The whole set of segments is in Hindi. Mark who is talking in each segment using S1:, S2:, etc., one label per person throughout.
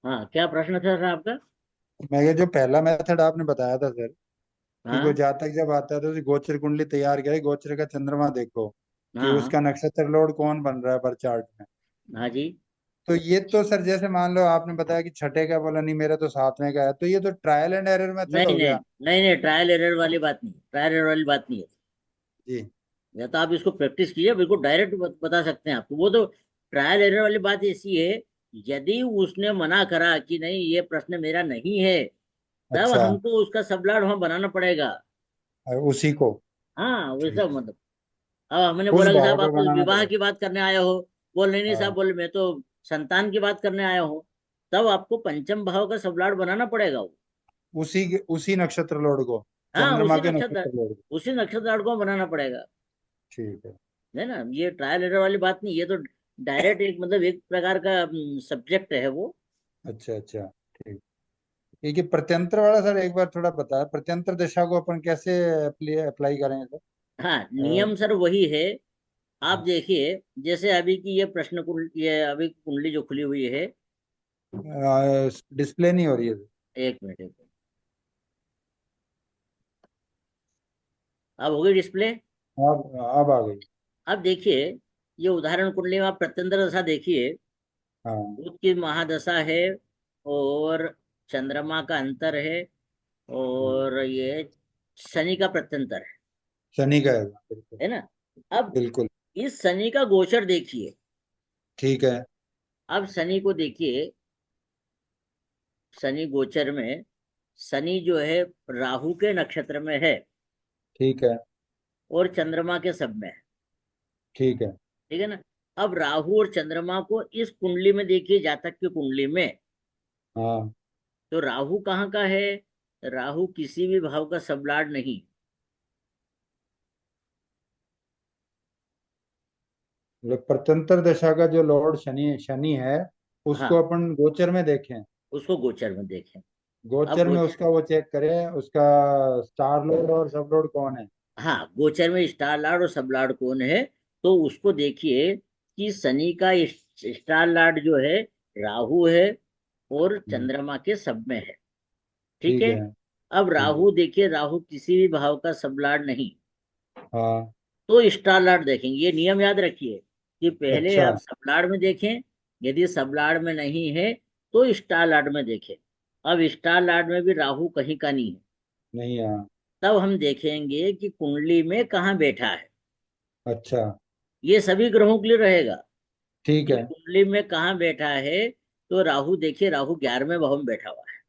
S1: हाँ, क्या प्रश्न था सर आपका?
S2: मैं ये जो पहला मेथड आपने बताया था सर, कि वो
S1: हाँ
S2: जातक जब आता है तो उसकी गोचर कुंडली तैयार करे, गोचर का चंद्रमा देखो कि
S1: हाँ हाँ।
S2: उसका नक्षत्र लोड कौन बन रहा है पर चार्ट में।
S1: हाँ जी।
S2: तो ये तो सर जैसे मान लो आपने बताया कि छठे का बोला, नहीं मेरा तो सातवें का है, तो ये तो ट्रायल एंड एरर मेथड
S1: नहीं
S2: हो
S1: नहीं
S2: गया।
S1: नहीं नहीं, ट्रायल एरर वाली बात नहीं, ट्रायल एरर वाली बात नहीं है।
S2: जी।
S1: या तो आप इसको प्रैक्टिस कीजिए, बिल्कुल डायरेक्ट बता सकते हैं आपको वो तो। ट्रायल एरर वाली बात ऐसी है, यदि उसने मना करा कि नहीं ये प्रश्न मेरा नहीं है, तब
S2: अच्छा।
S1: हमको उसका सबलाड वहां बनाना पड़ेगा।
S2: और उसी को।
S1: हाँ
S2: ठीक।
S1: वैसा मतलब। अब हमने
S2: उस
S1: बोला कि
S2: भाव
S1: साहब
S2: का
S1: आप
S2: बनाना
S1: विवाह
S2: पड़ेगा।
S1: की बात करने आए हो, बोल नहीं नहीं साहब,
S2: हाँ।
S1: बोले मैं तो संतान की बात करने आया हूँ। तब आपको पंचम भाव का सबलाड बनाना पड़ेगा वो।
S2: उसी नक्षत्र लोड को,
S1: हाँ
S2: चंद्रमा
S1: उसी
S2: के
S1: नक्षत्र,
S2: नक्षत्र लोड को।
S1: उसी नक्षत्र को बनाना पड़ेगा।
S2: ठीक है।
S1: है ना, ये ट्रायल एरर वाली बात नहीं, ये तो डायरेक्ट एक मतलब एक प्रकार का सब्जेक्ट है वो।
S2: अच्छा अच्छा। ठीक। ये कि प्रत्यंत्र वाला सर एक बार थोड़ा बताया, प्रत्यंत्र दिशा को अपन कैसे अप्लाई करेंगे सर?
S1: हाँ नियम सर वही है। आप
S2: हाँ।
S1: देखिए, जैसे अभी की ये प्रश्न कुंडली, ये अभी कुंडली जो खुली हुई है।
S2: डिस्प्ले नहीं हो रही है सर।
S1: एक मिनट, एक मिनट। अब हो गई डिस्प्ले।
S2: अब आ गई।
S1: अब देखिए, ये उदाहरण कुंडली में आप प्रत्यंतर दशा देखिए।
S2: हाँ।
S1: बुध की महादशा है, और चंद्रमा का अंतर है,
S2: हाँ।
S1: और ये शनि का प्रत्यंतर
S2: शनि का है बिल्कुल।
S1: है ना। अब
S2: बिल्कुल।
S1: इस शनि का गोचर देखिए।
S2: ठीक है।
S1: अब शनि को देखिए, शनि गोचर में शनि जो है राहु के नक्षत्र में है,
S2: ठीक है।
S1: और चंद्रमा के सब में है।
S2: ठीक है।
S1: ठीक है ना। अब राहु और चंद्रमा को इस कुंडली में देखिए, जातक की कुंडली में।
S2: हाँ।
S1: तो राहु कहाँ का है? राहु किसी भी भाव का सबलाड नहीं।
S2: मतलब प्रत्यंतर दशा का जो लॉर्ड शनि शनि है,
S1: हाँ,
S2: उसको अपन गोचर में देखें।
S1: उसको गोचर में देखें। अब
S2: गोचर में
S1: गोचर,
S2: उसका वो चेक करें, उसका स्टार लॉर्ड और सब लॉर्ड कौन है।
S1: हाँ गोचर में स्टार लॉर्ड और सब लॉर्ड कौन है, तो उसको देखिए कि शनि का स्टार लॉर्ड जो है राहु है, और
S2: हम्म,
S1: चंद्रमा के सब में है। ठीक
S2: ठीक
S1: है।
S2: है।
S1: अब
S2: ठीक है।
S1: राहु देखिए, राहु किसी भी भाव का सब लॉर्ड नहीं।
S2: हाँ।
S1: तो स्टार लॉर्ड देखेंगे, ये नियम याद रखिए कि पहले
S2: अच्छा।
S1: आप सब लॉर्ड में देखें। यदि सब लॉर्ड में नहीं है तो स्टार लॉर्ड में देखें। अब स्टार लॉर्ड में भी राहु कहीं का नहीं है।
S2: नहीं। हाँ।
S1: तब हम देखेंगे कि कुंडली में कहाँ बैठा है।
S2: अच्छा।
S1: ये सभी ग्रहों के लिए रहेगा
S2: ठीक
S1: कि
S2: है।
S1: कुंडली में कहाँ बैठा है। तो राहु देखिए, राहु 11वें भाव में बैठा हुआ है।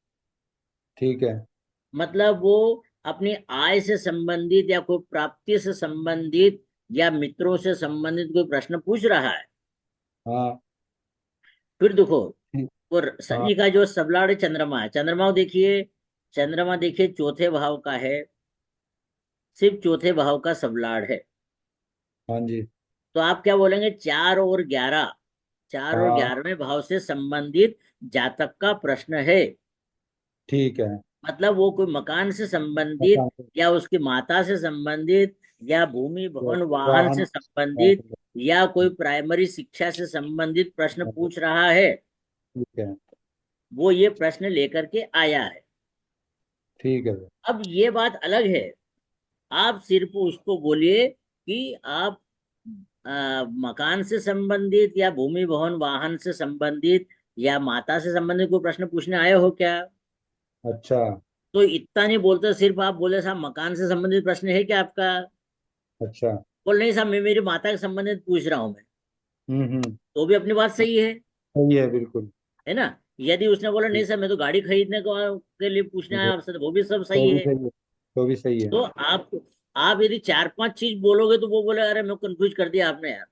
S2: ठीक है।
S1: मतलब वो अपनी आय से संबंधित या कोई प्राप्ति से संबंधित या मित्रों से संबंधित कोई प्रश्न पूछ रहा है।
S2: हाँ।
S1: फिर देखो,
S2: ठीक।
S1: और
S2: हाँ।
S1: शनि का जो सबलाड़ है चंद्रमा है, चंद्रमा को देखिए। चंद्रमा देखिए चौथे भाव का है, सिर्फ चौथे भाव का सबलाड़ है।
S2: हाँ जी।
S1: तो आप क्या बोलेंगे? 4 और 11, 4 और 11वें भाव से संबंधित जातक का प्रश्न है।
S2: ठीक है।
S1: मतलब वो कोई मकान से संबंधित,
S2: मकान।
S1: या उसकी माता से संबंधित, या भूमि भवन वाहन
S2: वाहन।
S1: से संबंधित, या कोई प्राइमरी शिक्षा से संबंधित प्रश्न पूछ रहा है।
S2: ठीक है।
S1: वो ये प्रश्न लेकर के आया है।
S2: ठीक है सर।
S1: अब ये बात अलग है, आप सिर्फ उसको बोलिए कि आप मकान से संबंधित या भूमि भवन वाहन से संबंधित या माता से संबंधित कोई प्रश्न पूछने आए हो क्या।
S2: अच्छा।
S1: तो इतना नहीं बोलते, सिर्फ आप बोले साहब मकान से संबंधित प्रश्न है क्या आपका।
S2: अच्छा।
S1: बोल नहीं साहब, मैं मेरी माता के संबंधित पूछ रहा हूँ मैं।
S2: हम्म।
S1: तो भी अपनी बात सही
S2: सही है बिल्कुल।
S1: है ना। यदि उसने बोला नहीं
S2: ठीक।
S1: सर मैं तो गाड़ी खरीदने के लिए पूछने आया
S2: वो
S1: आपसे, तो वो भी सब
S2: तो
S1: सही
S2: भी
S1: है।
S2: सही है। तो भी सही है।
S1: तो आप यदि 4 5 चीज बोलोगे तो वो बोले अरे मैं कंफ्यूज कर दिया आपने यार।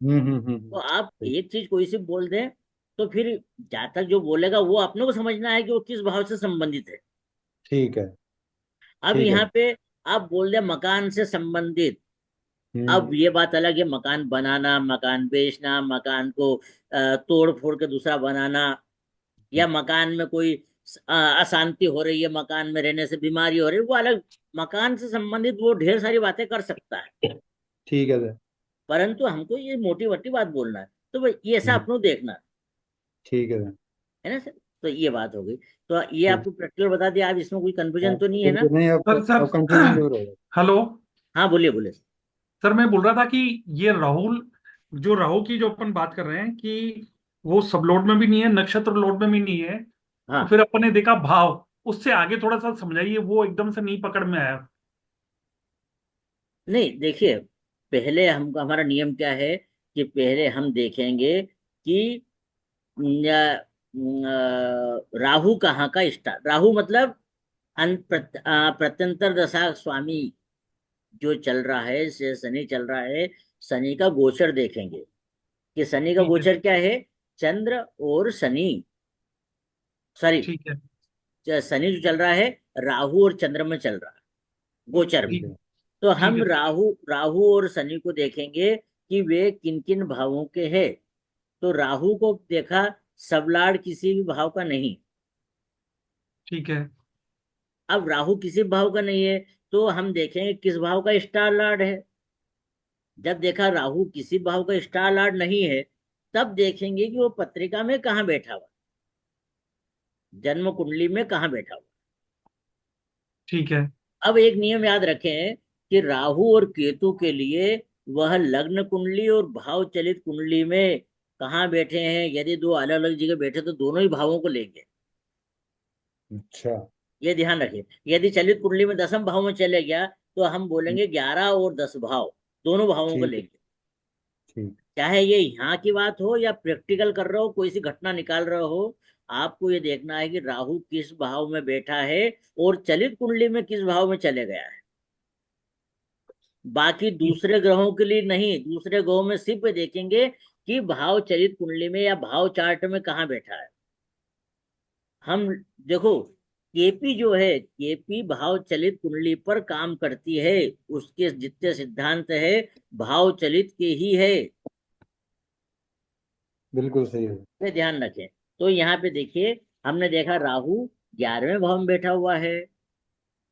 S1: तो आप
S2: सही।
S1: एक चीज कोई सी बोल दें, तो फिर जातक जो बोलेगा वो अपने को समझना है कि वो किस भाव से संबंधित है।
S2: ठीक है।
S1: अब
S2: ठीक है।
S1: यहाँ पे आप बोल दे मकान से संबंधित।
S2: हम्म।
S1: अब ये बात अलग है, मकान बनाना, मकान बेचना, मकान को तोड़ फोड़ के दूसरा बनाना, या मकान में कोई अशांति हो रही है, मकान में रहने से बीमारी हो रही है, वो अलग। मकान से संबंधित वो ढेर सारी बातें कर सकता है।
S2: ठीक है सर।
S1: परंतु हमको ये मोटी मोटी बात बोलना है, तो भाई ये ऐसा
S2: हम्म,
S1: अपनों देखना
S2: ठीक है सर।
S1: है ना सर। तो ये बात हो गई। तो ये
S2: ठीक।
S1: आपको प्रैक्टिकल बता दिया, आप इसमें कोई
S2: हाँ
S1: कंफ्यूजन तो नहीं है ना?
S2: बिल्कुल नहीं,
S3: सर
S2: अब
S3: सर
S2: कंफ्यूजन दूर होगा।
S3: हेलो।
S1: हाँ बोलिए बोलिए।
S3: सर मैं बोल रहा था कि ये राहुल, जो राहु की जो अपन बात कर रहे हैं कि वो सब लोड में भी नहीं है, नक्षत्र लोड में भी नहीं है, तो
S1: हाँ
S3: फिर अपन ने देखा भाव, उससे आगे थोड़ा सा समझाइए, वो एकदम से नहीं पकड़ में आया।
S1: नहीं देखिए, पहले हम हमारा नियम क्या है कि पहले हम देखेंगे कि राहु कहाँ का स्टार, राहु मतलब प्रत्यंतर दशा स्वामी जो चल रहा है, से शनि चल रहा है, शनि का गोचर देखेंगे कि शनि का
S3: ठीक है।
S1: गोचर क्या है। चंद्र और शनि, सॉरी,
S3: ठीक है।
S1: शनि जो चल रहा है राहु और चंद्र में चल रहा है गोचर में।
S2: ठीक
S3: ठीक।
S2: है।
S1: तो
S3: ठीक
S1: हम
S3: है।
S1: राहु राहु और शनि को देखेंगे कि वे किन किन भावों के हैं। तो राहु को देखा, सबलाड़ किसी भी भाव का नहीं।
S3: ठीक है।
S1: अब राहु किसी भाव का नहीं है, तो हम देखेंगे किस भाव का स्टार लॉर्ड है। जब देखा राहु किसी भाव का स्टार लॉर्ड नहीं है, तब देखेंगे कि वो पत्रिका में कहाँ बैठा हुआ, जन्म कुंडली में कहाँ बैठा हुआ।
S3: ठीक है।
S1: अब एक नियम याद रखें कि राहु और केतु के लिए वह लग्न कुंडली और भाव चलित कुंडली में कहाँ बैठे हैं। यदि दो अलग अलग जगह बैठे तो दोनों ही भावों को लेंगे,
S2: अच्छा।
S1: ये ध्यान रखिए। यदि चलित कुंडली में दसम भाव में चले गया तो हम बोलेंगे 11 और 10 भाव, दोनों भावों को
S2: ठीक है।
S1: लेंगे।
S2: ठीक।
S1: चाहे ये यहाँ की बात हो या प्रैक्टिकल कर रहे हो, कोई सी घटना निकाल रहे हो, आपको ये देखना है कि राहु किस भाव में बैठा है और चलित कुंडली में किस भाव में चले गया है। बाकी
S3: ठीक।
S1: दूसरे ग्रहों के लिए नहीं, दूसरे ग्रहों में सिर्फ देखेंगे कि भाव चलित कुंडली में या भाव चार्ट में कहाँ बैठा है। हम देखो, केपी जो है, केपी भाव चलित कुंडली पर काम करती है, उसके जितने सिद्धांत है भाव चलित के ही है,
S2: बिल्कुल सही है।
S1: ये ध्यान रखें। तो यहाँ पे देखिए, हमने देखा राहु 11वें भाव में बैठा हुआ है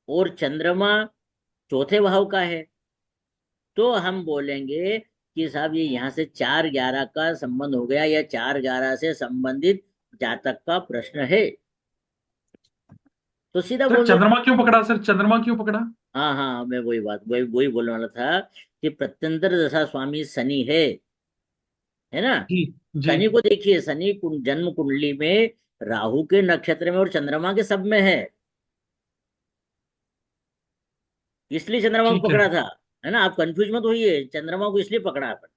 S1: और चंद्रमा चौथे भाव का है। तो हम बोलेंगे कि साहब ये यहाँ से 4-11 का संबंध हो गया, या 4-11 से संबंधित जातक का प्रश्न है, तो सीधा
S3: सर
S1: बोल दो।
S3: चंद्रमा क्यों पकड़ा, सर चंद्रमा क्यों पकड़ा?
S1: हाँ हाँ, मैं वही बात वही वही बोलने वाला था कि प्रत्यंतर दशा स्वामी शनि है ना।
S3: जी। जी।
S1: शनि को देखिए, शनि जन्म कुंडली में राहु के नक्षत्र में और चंद्रमा के सब में इसलिए चंद्रमा को
S3: ठीक है।
S1: पकड़ा था, है ना। आप कंफ्यूज मत होइए, चंद्रमा को इसलिए पकड़ा अपन।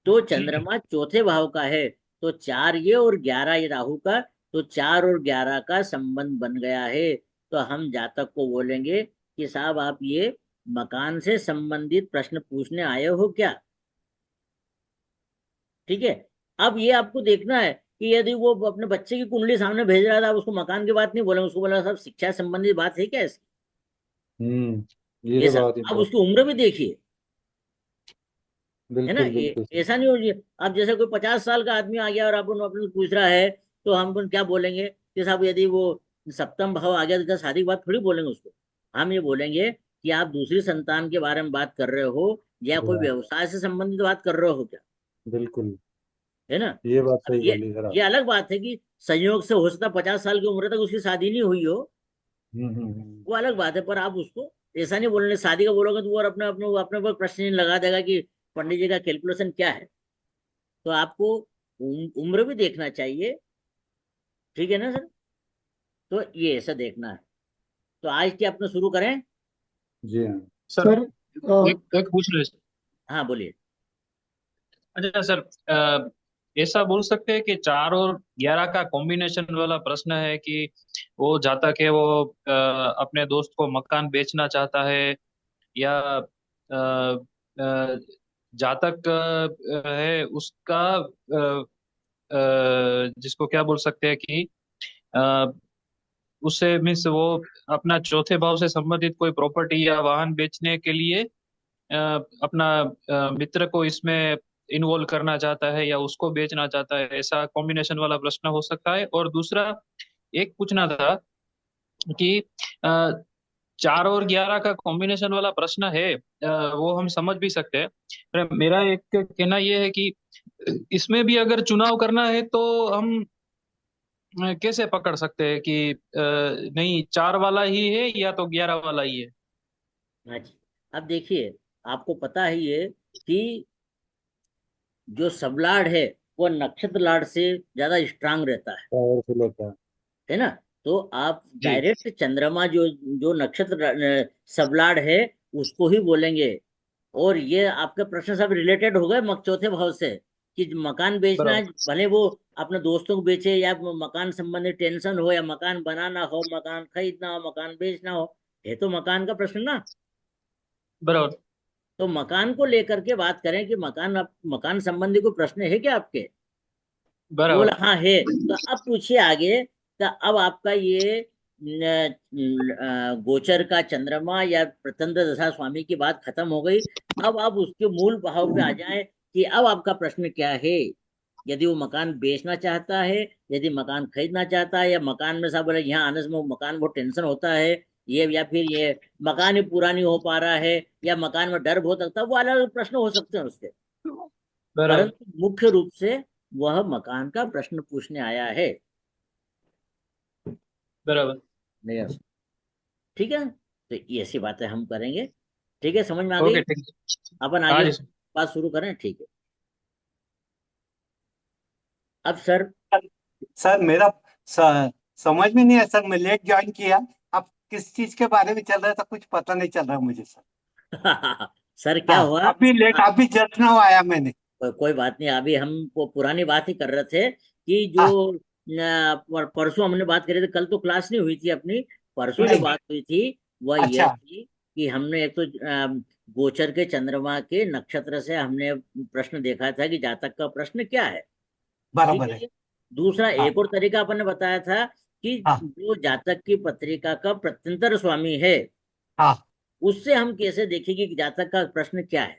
S1: तो
S3: ठीक है।
S1: चंद्रमा चौथे भाव का है, तो 4 ये और 11 ये राहु का, तो 4 और 11 का संबंध बन गया है। तो हम जातक को बोलेंगे कि साहब आप ये मकान से संबंधित प्रश्न पूछने आए हो क्या। ठीक है। अब ये आपको देखना है कि यदि वो अपने बच्चे की कुंडली सामने भेज रहा था, आप उसको मकान की बात नहीं बोले, उसको बोला साहब शिक्षा संबंधित बात है क्या इसकी,
S2: ये
S1: ये
S2: तो
S1: सब।
S2: बहुत
S1: अब उसकी
S2: इम्पोर्टेंट।
S1: उम्र भी देखिए, है ना।
S2: बिल्कुल
S1: ये
S2: बिल्कुल सही।
S1: ऐसा नहीं हो जी। अब जैसे कोई 50 साल का आदमी आ गया और अपन अपन पूछ रहा है, तो हम अपन क्या बोलेंगे कि साहब यदि वो सप्तम भाव आ गया तो क्या शादी की बात थोड़ी बोलेंगे उसको। हम ये बोलेंगे कि आप दूसरी संतान के बारे में बात कर रहे हो या कोई
S2: हाँ,
S1: व्यवसाय से संबंधित बात कर रहे हो क्या,
S2: बिल्कुल।
S1: है ना।
S2: ये बात
S1: अब
S2: सही
S1: ये
S2: बोली सर
S1: ये
S2: आप।
S1: अलग बात है कि संयोग से हो सकता 50 साल की उम्र तक उसकी शादी नहीं हुई हो,
S2: हम्म।
S1: वो अलग बात है। पर आप उसको ऐसा नहीं बोलने, शादी का बोलोगे तो वो और अपने अपने अपने पर प्रश्न लगा देगा कि पंडित जी का कैलकुलेशन क्या है। तो आपको उम्र भी देखना चाहिए, ठीक है ना सर। तो ये ऐसा देखना है। तो आज के अपने शुरू करें।
S2: जी हाँ।
S4: सर
S2: सर
S4: एक एक पूछ रहे सर।
S1: हाँ बोलिए।
S4: अच्छा सर, ऐसा बोल सकते हैं कि 4 और 11 का कॉम्बिनेशन वाला प्रश्न है कि वो जातक है, वो अपने दोस्त को मकान बेचना चाहता है, या जातक है उसका जिसको क्या बोल सकते हैं कि अ, उससे मीन्स वो अपना चौथे भाव से संबंधित कोई प्रॉपर्टी या वाहन बेचने के लिए अपना मित्र को इसमें इन्वॉल्व करना चाहता है या उसको बेचना चाहता है, ऐसा कॉम्बिनेशन वाला प्रश्न हो सकता है। और दूसरा एक पूछना था कि 4 और 11 का कॉम्बिनेशन वाला प्रश्न है, वो हम समझ भी सकते हैं, पर मेरा एक कहना यह है कि इसमें भी अगर चुनाव करना है तो हम कैसे पकड़ सकते हैं कि नहीं 4 वाला ही है या तो 11 वाला ही है?
S1: हाँ जी। अब देखिए, आपको पता ही है कि जो सबलाड है वो नक्षत्र लाड से ज्यादा स्ट्रांग रहता
S2: पावरफुल होता है।
S1: है ना। तो आप
S4: जी।
S1: डायरेक्ट चंद्रमा जो जो नक्षत्र सबलाड है उसको ही बोलेंगे। और ये आपके प्रश्न सब रिलेटेड हो गए चौथे भाव से, कि मकान बेचना है,
S4: बराबर।
S1: भले वो अपने दोस्तों को बेचे, या मकान संबंधी टेंशन हो, या मकान बनाना हो, मकान खरीदना हो, मकान बेचना हो, ये तो मकान का प्रश्न ना।
S4: बराबर।
S1: तो मकान को लेकर के बात करें कि मकान संबंधी कोई प्रश्न है क्या आपके। वो
S4: बराबर।
S1: बोला हाँ है। तो अब पूछिए आगे। तो अब आपका ये गोचर का चंद्रमा या प्रतंत्र दशा स्वामी की बात खत्म हो गई। अब आप उसके मूल भाव पे आ जाए कि अब आपका प्रश्न क्या है। यदि वो मकान बेचना चाहता है, यदि मकान खरीदना चाहता है, या मकान में सब बोले यहाँ आने से मकान बहुत टेंशन होता है, ये या फिर ये मकान ही पूरा नहीं हो पा रहा है, या मकान में डर बहुत लगता है, वो अलग अलग प्रश्न हो सकते हैं उसके।
S4: बराबर।
S1: परंतु मुख्य रूप से वह मकान का प्रश्न पूछने आया है।
S4: बराबर।
S1: नहीं, ठीक है, तो ये ऐसी बातें हम करेंगे। ठीक है, समझ में आ गई।
S4: ओके, ठीक है।
S1: अपन
S4: हाँ
S1: आगे
S4: जी सर।
S1: बात शुरू करें, ठीक है। अब सर
S5: सर मेरा समझ में नहीं है सर, मैं लेट ज्वाइन किया। अब किस चीज के बारे में चल रहा था कुछ पता नहीं चल रहा मुझे सर।
S1: सर क्या
S5: हाँ,
S1: हुआ।
S5: अभी लेट, अभी जस्ट नाउ आया मैंने।
S1: कोई बात नहीं, अभी हम वो पुरानी बात ही कर रहे थे कि जो
S5: हाँ।
S1: परसों हमने बात करी थी, कल तो क्लास नहीं हुई थी अपनी। परसों जो
S5: नहीं।
S1: बात हुई थी वह यह
S5: अच्छा।
S1: थी कि हमने एक तो गोचर के चंद्रमा के नक्षत्र से हमने प्रश्न देखा था कि जातक का प्रश्न क्या है। ठीक
S5: बराबर
S1: है
S5: है।
S1: जी। दूसरा
S5: हाँ।
S1: एक और तरीका अपन ने बताया था कि
S5: हाँ।
S1: जो जातक की पत्रिका का प्रत्यंतर स्वामी है,
S5: हाँ।
S1: उससे हम कैसे देखेंगे कि जातक का प्रश्न क्या है।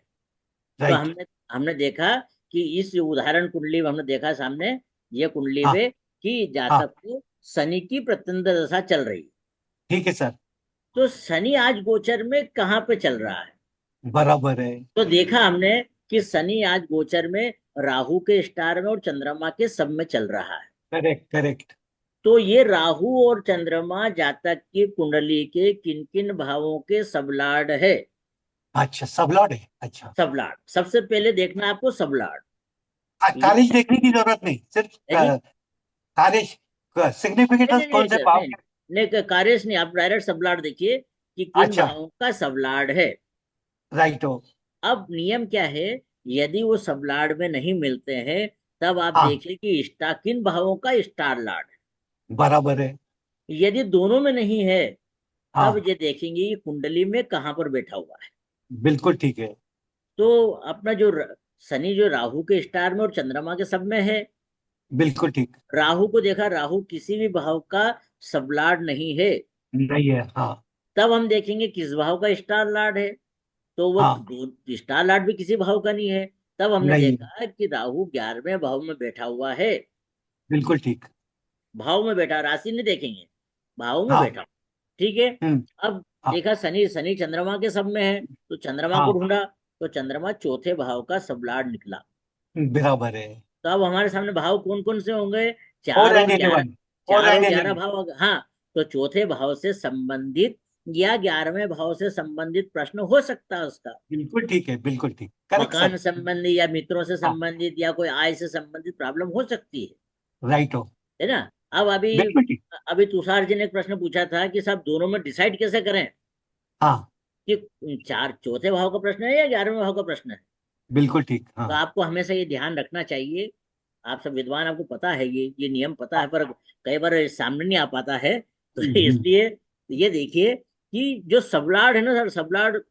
S1: तो
S5: राइट।
S1: हमने हमने देखा कि इस उदाहरण कुंडली में हमने देखा सामने, ये कुंडली
S5: हाँ।
S1: में, कि
S5: हाँ।
S1: जातक को शनि की प्रत्यंतर दशा चल रही है।
S5: ठीक है सर।
S1: तो शनि आज गोचर में कहाँ पे चल रहा है।
S5: बराबर है।
S1: तो देखा हमने कि शनि आज गोचर में राहु के स्टार में और चंद्रमा के सब में चल रहा है।
S5: Correct correct.
S1: तो ये राहु और चंद्रमा जातक की कुंडली के किन किन भावों के सबलाड है।
S5: अच्छा, सबलॉर्ड है, अच्छा।
S1: सबलाड सबसे पहले देखना है आपको, सबलाड। ये
S5: खारिज देखने की जरूरत नहीं, सिर्फ
S1: है जी।
S5: खारिज
S1: नहीं
S5: सिग्निफिकेंस
S1: नहीं
S5: कौन से
S1: नहीं
S5: भाव
S1: नहीं
S5: के।
S1: नहीं, कार्यस नहीं, आप डायरेक्ट सबलाड देखिए कि किन
S5: अच्छा।
S1: भावों का सबलाड है।
S5: राइट हो।
S1: अब नियम क्या है, यदि वो सबलाड में नहीं मिलते हैं, तब आप
S5: हाँ।
S1: देखिए कि किन भावों का स्टार लाड है।
S5: बराबर है।
S1: यदि दोनों में नहीं है, तब
S5: हाँ।
S1: ये देखेंगे ये कुंडली में कहाँ पर बैठा हुआ है।
S5: बिल्कुल ठीक है।
S1: तो अपना जो शनि जो राहु के स्टार में और चंद्रमा के सब में है।
S5: बिल्कुल ठीक।
S1: राहु को देखा, राहु किसी भी भाव का सबलाड नहीं है।
S5: नहीं है। हाँ।
S1: तब हम देखेंगे किस भाव का स्टार लार्ड है। तो वो
S5: हाँ।
S1: स्टार लार्ड भी किसी भाव का नहीं है। तब हमने
S5: नहीं है।
S1: देखा कि राहु 11वें भाव में बैठा हुआ है।
S5: बिल्कुल ठीक।
S1: भाव में बैठा, राशि नहीं देखेंगे, भाव में
S5: हाँ।
S1: बैठा। ठीक है।
S5: हम्म।
S1: अब
S5: हाँ।
S1: देखा शनि शनि चंद्रमा के सब में है, तो चंद्रमा को
S5: हाँ।
S1: ढूंढा, तो चंद्रमा चौथे भाव का सबलार्ड निकला।
S5: बराबर है।
S1: तो अब हमारे सामने भाव कौन कौन से होंगे,
S5: फोर
S1: चार और
S5: एंड
S1: 11।
S5: 11। फोर
S1: चार
S5: एंड
S1: और 11
S5: 11।
S1: भाव हाँ। तो चौथे भाव से संबंधित या 11वें भाव से संबंधित प्रश्न हो सकता है उसका।
S5: बिल्कुल ठीक है, बिल्कुल ठीक, करेक्ट
S1: मकान
S5: सर।
S1: संबंधी या मित्रों से
S5: हाँ।
S1: संबंधित या कोई आय से संबंधित प्रॉब्लम हो सकती
S5: राइट हो।
S1: है ना। अब अभी
S5: बिल्कुल ठीक।
S1: अभी तुषार जी ने एक प्रश्न पूछा था कि साहब दोनों में डिसाइड कैसे करें,
S5: हाँ।
S1: कि चार चौथे भाव का प्रश्न है या 11वें भाव का प्रश्न है।
S5: बिल्कुल ठीक। हाँ।
S1: तो आपको हमेशा ये ध्यान रखना चाहिए। आप सब विद्वान, आपको पता है, ये नियम पता है, पर कई बार सामने नहीं आ पाता है। तो
S5: हम्म।
S1: इसलिए ये देखिए कि जो सबलाड है ना सर, सबलाड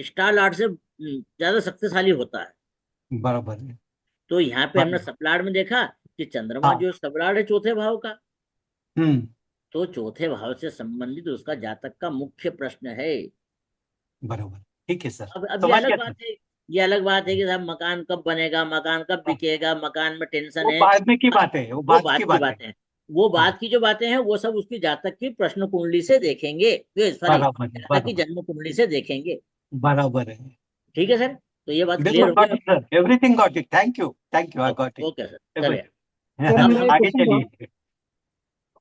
S1: स्टार लाड से ज्यादा शक्तिशाली होता है।
S5: बराबर है।
S1: तो यहाँ पे हमने
S5: बराबर।
S1: सबलाड में देखा कि चंद्रमा
S5: हाँ।
S1: जो सबलाड है चौथे भाव का,
S5: हम्म।
S1: तो चौथे भाव से संबंधित उसका जातक का मुख्य प्रश्न है।
S5: बराबर, ठीक है सर।
S1: अब ये
S5: समझ
S1: अलग
S5: गया सर।
S1: बात है, ये अलग बात है कि साहब मकान कब बनेगा, मकान कब
S5: हाँ,
S1: बिकेगा, मकान में टेंशन
S5: वो
S1: है।
S5: बाद में की बात है, वो
S1: वो
S5: बात की
S1: बात की
S5: बात है।
S1: बातें हैं। वो
S5: हाँ।
S1: बात की जो बातें हैं वो सब उसकी जातक की प्रश्न कुंडली से देखेंगे, सॉरी,
S5: बराबर है।
S1: जातक की
S5: बराबर।
S1: जन्म कुंडली से देखेंगे।
S5: बराबर है।
S1: ठीक है सर, तो ये बात क्लियर
S5: बिल्कुल
S1: हो
S5: गॉट
S1: गई।
S5: It sir, everything got it, thank you, I got it.
S1: Okay sir, चलिए।
S2: सर
S1: अब
S2: मेरा
S1: हम
S2: एक
S5: आगे
S2: क्वेश्चन था।
S5: चलिए।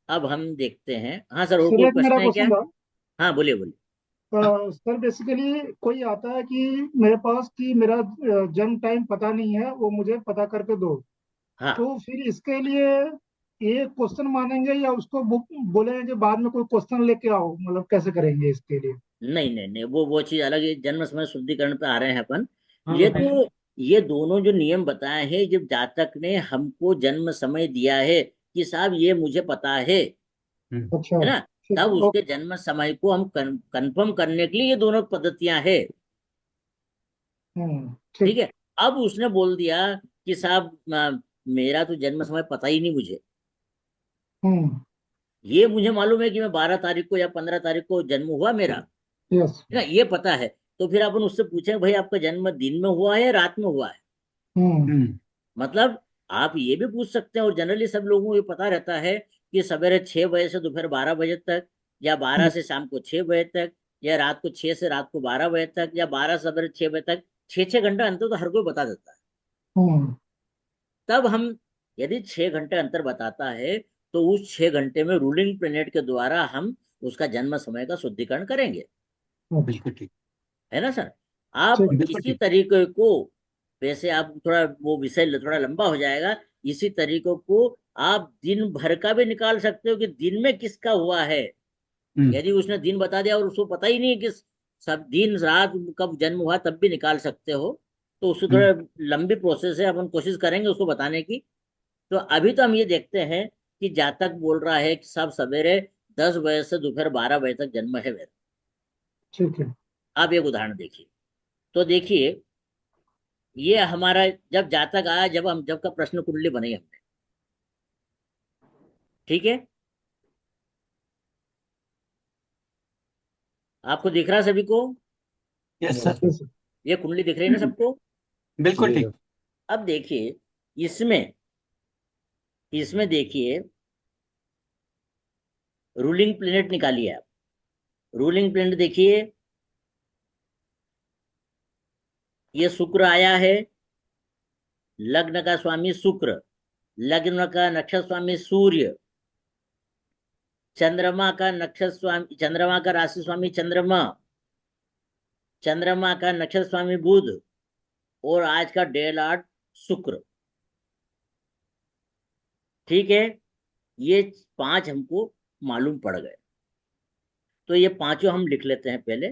S1: अब हम देखते हैं। हाँ सर, और
S6: सर
S1: कोई
S6: एक मेरा
S1: प्रश्न है क्या?
S6: क्वेश्चन था।
S1: हाँ बोलिए बोलिए। हाँ
S6: सर बेसिकली कोई आता है कि मेरे पास कि मेरा जन्म टाइम पता नहीं है, वो मुझे पता करके दो,
S1: हाँ,
S6: तो फिर इसके लिए ये क्वेश्चन मानेंगे या उसको बोलेंगे कि बाद में कोई क्वेश्चन लेके आओ, मतलब कैसे करेंगे इसके लिए?
S1: नहीं नहीं नहीं, वो चीज अलग है। जन्म समय शुद्धिकरण पे आ रहे हैं अपन।
S3: हाँ
S1: ये
S3: बताइए।
S1: तो, ये दोनों जो नियम बताए हैं, जब जातक ने हमको जन्म समय दिया है कि साहब ये मुझे पता है
S6: अच्छा।
S1: है ना,
S6: ठीक,
S1: तब उसके
S6: ओके।
S1: जन्म समय को हम कंफर्म करने के लिए ये दोनों पद्धतियां है। ठीक
S6: ठीक।
S1: है। अब उसने बोल दिया कि साहब मेरा तो जन्म समय पता ही नहीं मुझे।
S6: हम्म।
S1: ये मुझे मालूम है कि मैं 12 तारीख को या 15 तारीख को जन्म हुआ मेरा,
S6: यस।
S1: है ना, ये पता है। तो फिर अपन उससे पूछे भाई आपका जन्म दिन में हुआ है या रात में हुआ है?
S6: हम्म।
S1: मतलब आप ये भी पूछ सकते हैं, और जनरली सब लोगों को ये पता रहता है कि सवेरे 6 बजे से दोपहर 12 बजे तक, या 12 से शाम को 6 बजे तक, या रात को 6 से रात को 12 बजे तक, या 12 से सवेरे 6 बजे तक। 6 6 घंटा अंतर तो हर कोई बता देता है।
S6: हम्म।
S1: तब हम, यदि 6 घंटे अंतर बताता है, तो उस 6 घंटे में रूलिंग प्लेनेट के द्वारा हम उसका जन्म समय का शुद्धिकरण करेंगे।
S6: अच्छा।
S5: बिल्कुल ठीक।
S1: है ना सर? आप
S6: ठीक।
S5: बिल्कुल
S1: इसी
S5: ठीक।
S1: तरीके को, वैसे आप थोड़ा, वो विषय थोड़ा लंबा हो जाएगा। इसी तरीकों को आप दिन भर का भी निकाल सकते हो कि दिन में किसका हुआ है।
S5: हम्म
S1: यदि उसने दिन बता दिया और उसको पता ही नहीं कि सब दिन रात कब जन्म हुआ, तब भी निकाल सकते हो। तो उससे थोड़ा
S5: हम्म
S1: लंबी प्रोसेस है, अपन कोशिश करेंगे उसको बताने की। तो अभी तो हम ये देखते हैं कि जातक बोल रहा है कि साहब सवेरे 10 बजे से दोपहर 12 बजे तक जन्म है मेरा।
S6: ठीक है।
S1: आप एक उदाहरण देखिए। तो देखिए, ये हमारा जब जातक आया, जब का प्रश्न कुंडली बनाई हमने, ठीक है, आपको दिख रहा है सभी को?
S5: Yes sir.
S6: यस।
S1: ये कुंडली दिख रही है ना सबको?
S5: बिल्कुल
S2: जी
S5: ठीक।
S2: सर।
S1: अब देखिए, इसमें इसमें देखिए, रूलिंग प्लेनेट निकालिए आप। रूलिंग प्लेनेट देखिए, ये शुक्र आया है। लग्न का स्वामी शुक्र, लग्न का नक्षत्र स्वामी सूर्य, चंद्रमा का नक्षत्र स्वामी, चंद्रमा का राशि स्वामी चंद्रमा, चंद्रमा का नक्षत्र स्वामी बुध, और आज का डे लॉर्ड शुक्र। ठीक है, ये 5 हमको मालूम पड़ गए। तो ये पांचों हम लिख लेते हैं पहले।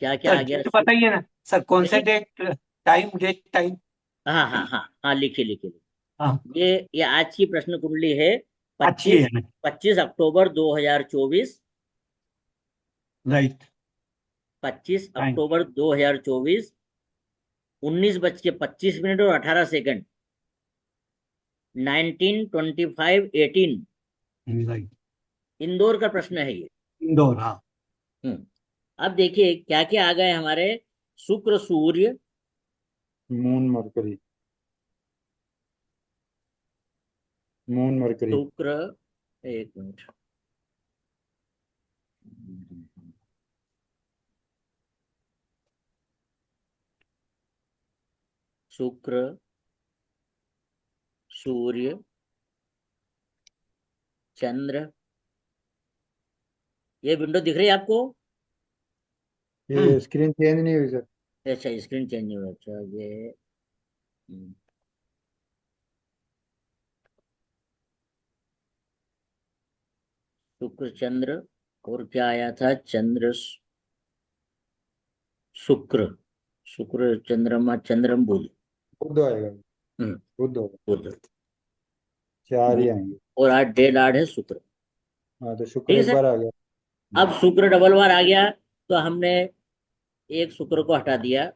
S1: क्या क्या
S5: सर
S1: आ गया?
S5: डेट बताइए ना सर, कौन सा
S1: नहीं,
S5: डेट, टाइम, डेट टाइम।
S1: हाँ हाँ हाँ हाँ, लिखिए लिखिए लिखिए।
S5: हाँ
S1: ये आज की प्रश्न कुंडली है।
S5: अच्छी
S1: 25,
S5: है ना।
S1: 25 अक्टूबर 2024।
S5: राइट। टाइम।
S1: 25 अक्टूबर 2024, 19:25 और 18 सेकंड, 19:25:18।
S5: राइट।
S1: इंदौर का प्रश्न है ये।
S5: इंदौर, हाँ।
S1: हम्म। अब देखिए क्या क्या आ गए हमारे। शुक्र सूर्य,
S2: मून मरकरी। Moon mercury.
S1: शुक्र, एक मिनट, शुक्र, सूर्य, चंद्र। ये विंडो दिख रही है आपको?
S2: ये स्क्रीन चेंज नहीं हुई सर।
S1: अच्छा, स्क्रीन चेंज नहीं हुआ। अच्छा ये, हम्म, शुक्र चंद्र, और क्या आया था? चंद्र शुक्र, शुक्र चंद्रमा, चंद्रम बुध।
S2: बुध आएगा।
S1: हम्म,
S2: बुध होगा।
S1: बुध,
S2: 4 ही
S1: बुध।
S2: आएंगे।
S1: और आज डे लॉर्ड है शुक्र।
S2: हाँ तो शुक्र
S1: ठीक है
S2: एक
S1: सर।
S2: बार आ गया।
S1: अब शुक्र डबल बार आ गया, तो हमने एक शुक्र को हटा दिया,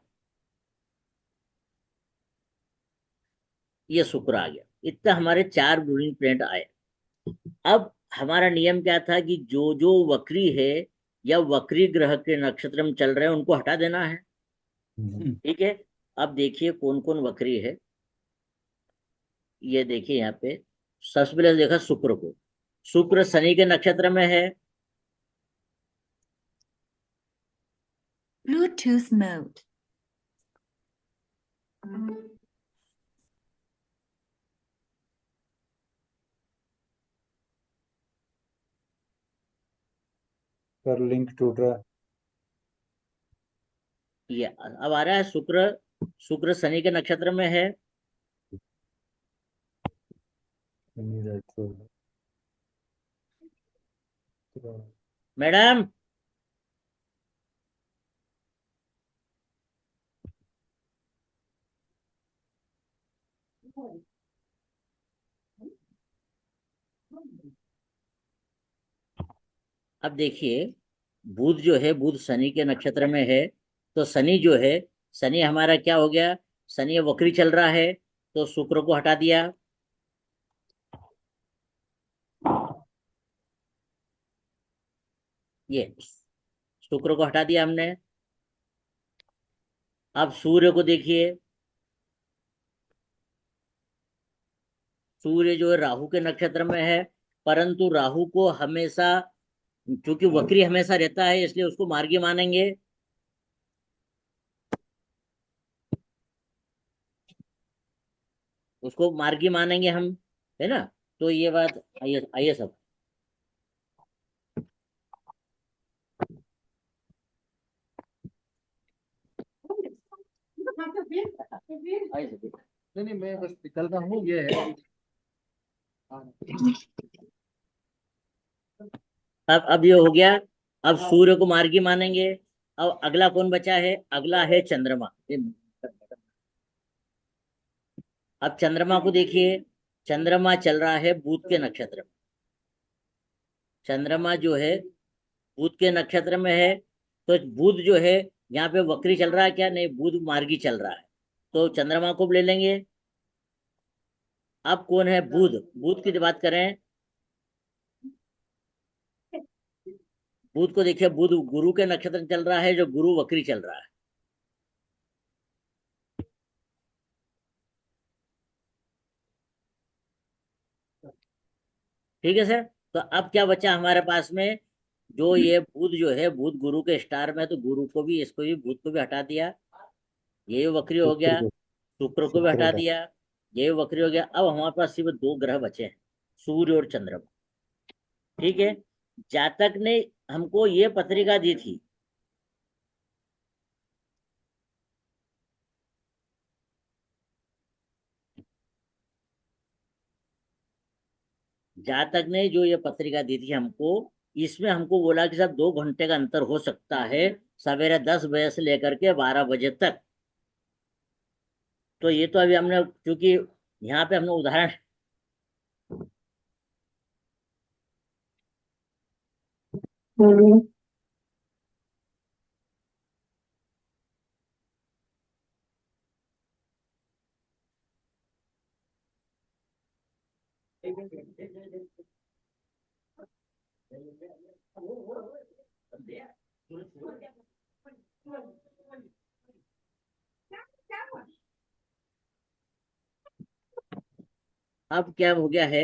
S1: ये शुक्र आ गया। इतना हमारे 4 रूलिंग प्लेनेट आए। अब हमारा नियम क्या था कि जो जो वक्री है या वक्री ग्रह के नक्षत्र में चल रहे हैं उनको हटा देना है। ठीक है। अब देखिए कौन कौन वक्री है। ये देखिए यहाँ पे, सबसे पहले देखा शुक्र को। शुक्र शनि के नक्षत्र में है।
S7: Bluetooth mode.
S2: सर लिंक टूट रहा है।
S1: ये अब आ रहा है शुक्र। शुक्र शनि के नक्षत्र में है।
S2: नहीं, राइट तो
S1: मैडम, अब देखिए, बुध जो है, बुध शनि के नक्षत्र में है। तो शनि जो है, शनि हमारा क्या हो गया? शनि वक्री चल रहा है, तो शुक्र को हटा दिया। ये शुक्र को हटा दिया हमने। अब सूर्य को देखिए, सूर्य जो है राहु के नक्षत्र में है, परंतु राहु को हमेशा, क्योंकि वक्री हमेशा रहता है, इसलिए उसको मार्गी मानेंगे। उसको मार्गी मानेंगे हम, है ना? तो ये बात, आइए आइए सब, आइए सब।
S2: नहीं, मैं बस निकल रहा हूँ, ये है।
S1: अब ये हो गया। अब सूर्य को मार्गी मानेंगे। अब अगला कौन बचा है? अगला है चंद्रमा। अब चंद्रमा को देखिए, चंद्रमा चल रहा है बुध के नक्षत्र में। चंद्रमा जो है बुध के नक्षत्र में है, तो बुध जो है यहाँ पे वक्री चल रहा है क्या? नहीं, बुध मार्गी चल रहा है, तो चंद्रमा को भी ले लेंगे। अब कौन है? बुध। बुध की बात करें, बुध को देखिए, बुध गुरु के नक्षत्र में चल रहा है, जो गुरु वक्री चल रहा है। ठीक है सर। तो अब क्या बचा हमारे पास में? जो ये बुध जो है, बुध गुरु के स्टार में है, तो गुरु को भी, इसको भी, बुध को भी हटा दिया। ये वक्री हो
S2: शुक्र
S1: गया।
S2: को
S1: शुक्र को भी
S2: शुक्र
S1: हटा
S2: का
S1: दिया। ये वक्री हो गया। अब हमारे पास सिर्फ दो ग्रह बचे हैं, सूर्य और चंद्रमा। ठीक है। जातक ने हमको ये पत्रिका दी थी, जातक ने जो ये पत्रिका दी थी हमको, इसमें हमको बोला कि साहब 2 घंटे का अंतर हो सकता है, सवेरे 10 बजे से लेकर के 12 बजे तक। तो ये तो अभी हमने, क्योंकि यहाँ पे हमने उदाहरण, अब क्या हो गया है,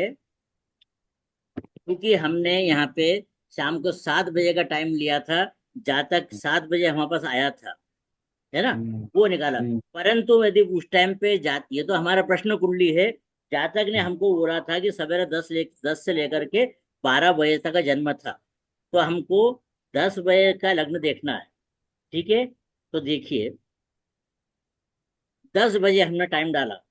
S1: क्योंकि हमने यहाँ पे शाम को 7 बजे का टाइम लिया था, जातक 7 बजे हमारे पास आया था, है ना?
S2: हम्म,
S1: वो निकाला।
S2: हम्म,
S1: परंतु यदि उस टाइम पे ये तो हमारा प्रश्न कुंडली है, जातक ने हमको बोला था कि सवेरे 10 से लेकर के 12 बजे तक का जन्म था, तो हमको 10 बजे का लग्न देखना है। ठीक है। तो देखिए, 10 बजे हमने टाइम डाला।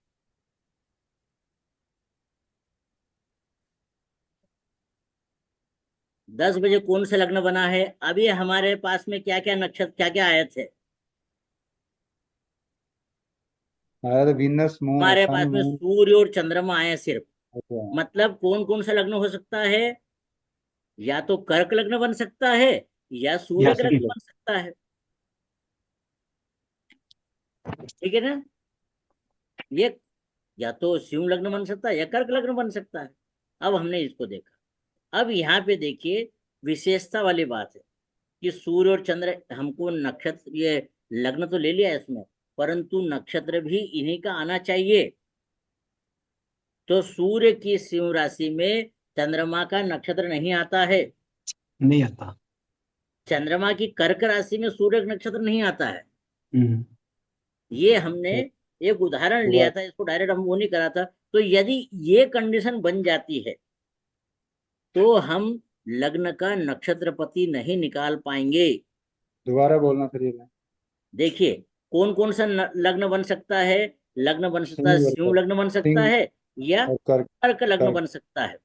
S1: 10 बजे कौन से लग्न बना है? अभी हमारे पास में क्या क्या नक्षत्र, क्या क्या आए थे?
S2: आया था वीनस मून
S1: हमारे
S2: सन
S1: पास में
S2: मून।
S1: सूर्य और चंद्रमा आए सिर्फ।
S2: अच्छा,
S1: मतलब कौन कौन सा लग्न हो सकता है? या तो कर्क लग्न बन सकता है, या सूर्य
S5: यस
S1: का लग्न बन सकता है। ठीक है ना? ये या तो सिंह लग्न बन सकता है, या कर्क लग्न बन सकता है। अब हमने इसको देखा। अब यहाँ पे देखिए, विशेषता वाली बात है कि सूर्य और चंद्र, हमको नक्षत्र, ये लग्न तो ले लिया है इसमें, परंतु नक्षत्र भी इन्हीं का आना चाहिए। तो सूर्य की सिंह राशि में चंद्रमा का नक्षत्र नहीं आता है।
S5: नहीं आता।
S1: चंद्रमा की कर्क राशि में सूर्य का नक्षत्र नहीं आता है।
S5: हम्म।
S1: ये हमने एक उदाहरण लिया था, इसको डायरेक्ट हम वो नहीं करा था। तो यदि ये कंडीशन बन जाती है, तो हम लग्न का नक्षत्रपति नहीं निकाल पाएंगे।
S2: दोबारा बोलना फिर ये।
S1: देखिए, कौन कौन सा लग्न बन सकता है? लग्न बन सकता है,
S2: सिंह
S1: सिंह
S2: और
S1: लग्न बन सकता
S2: सिंह
S1: है, या
S2: और कर्क।
S1: कर्क लग्न
S2: कर्क।
S1: बन सकता है,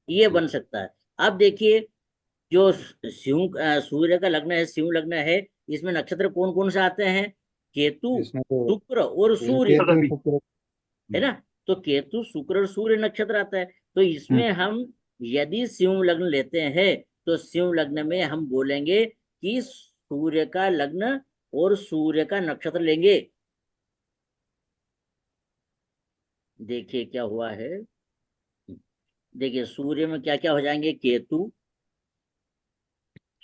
S1: ये बन सकता है। अब देखिए, जो सिंह सूर्य का लग्न है, सिंह लग्न है, इसमें नक्षत्र कौन कौन से आते हैं? केतु,
S2: इसमें तो
S1: शुक्र और सूर्य,
S2: केतु शुक्र।
S1: है ना? तो केतु, शुक्र और सूर्य नक्षत्र आता है। तो इसमें हम यदि सिंह लग्न लेते हैं, तो सिंह लग्न में हम बोलेंगे कि सूर्य का लग्न और सूर्य का नक्षत्र लेंगे। देखिए क्या हुआ है। देखिए, सूर्य में क्या क्या हो जाएंगे? केतु,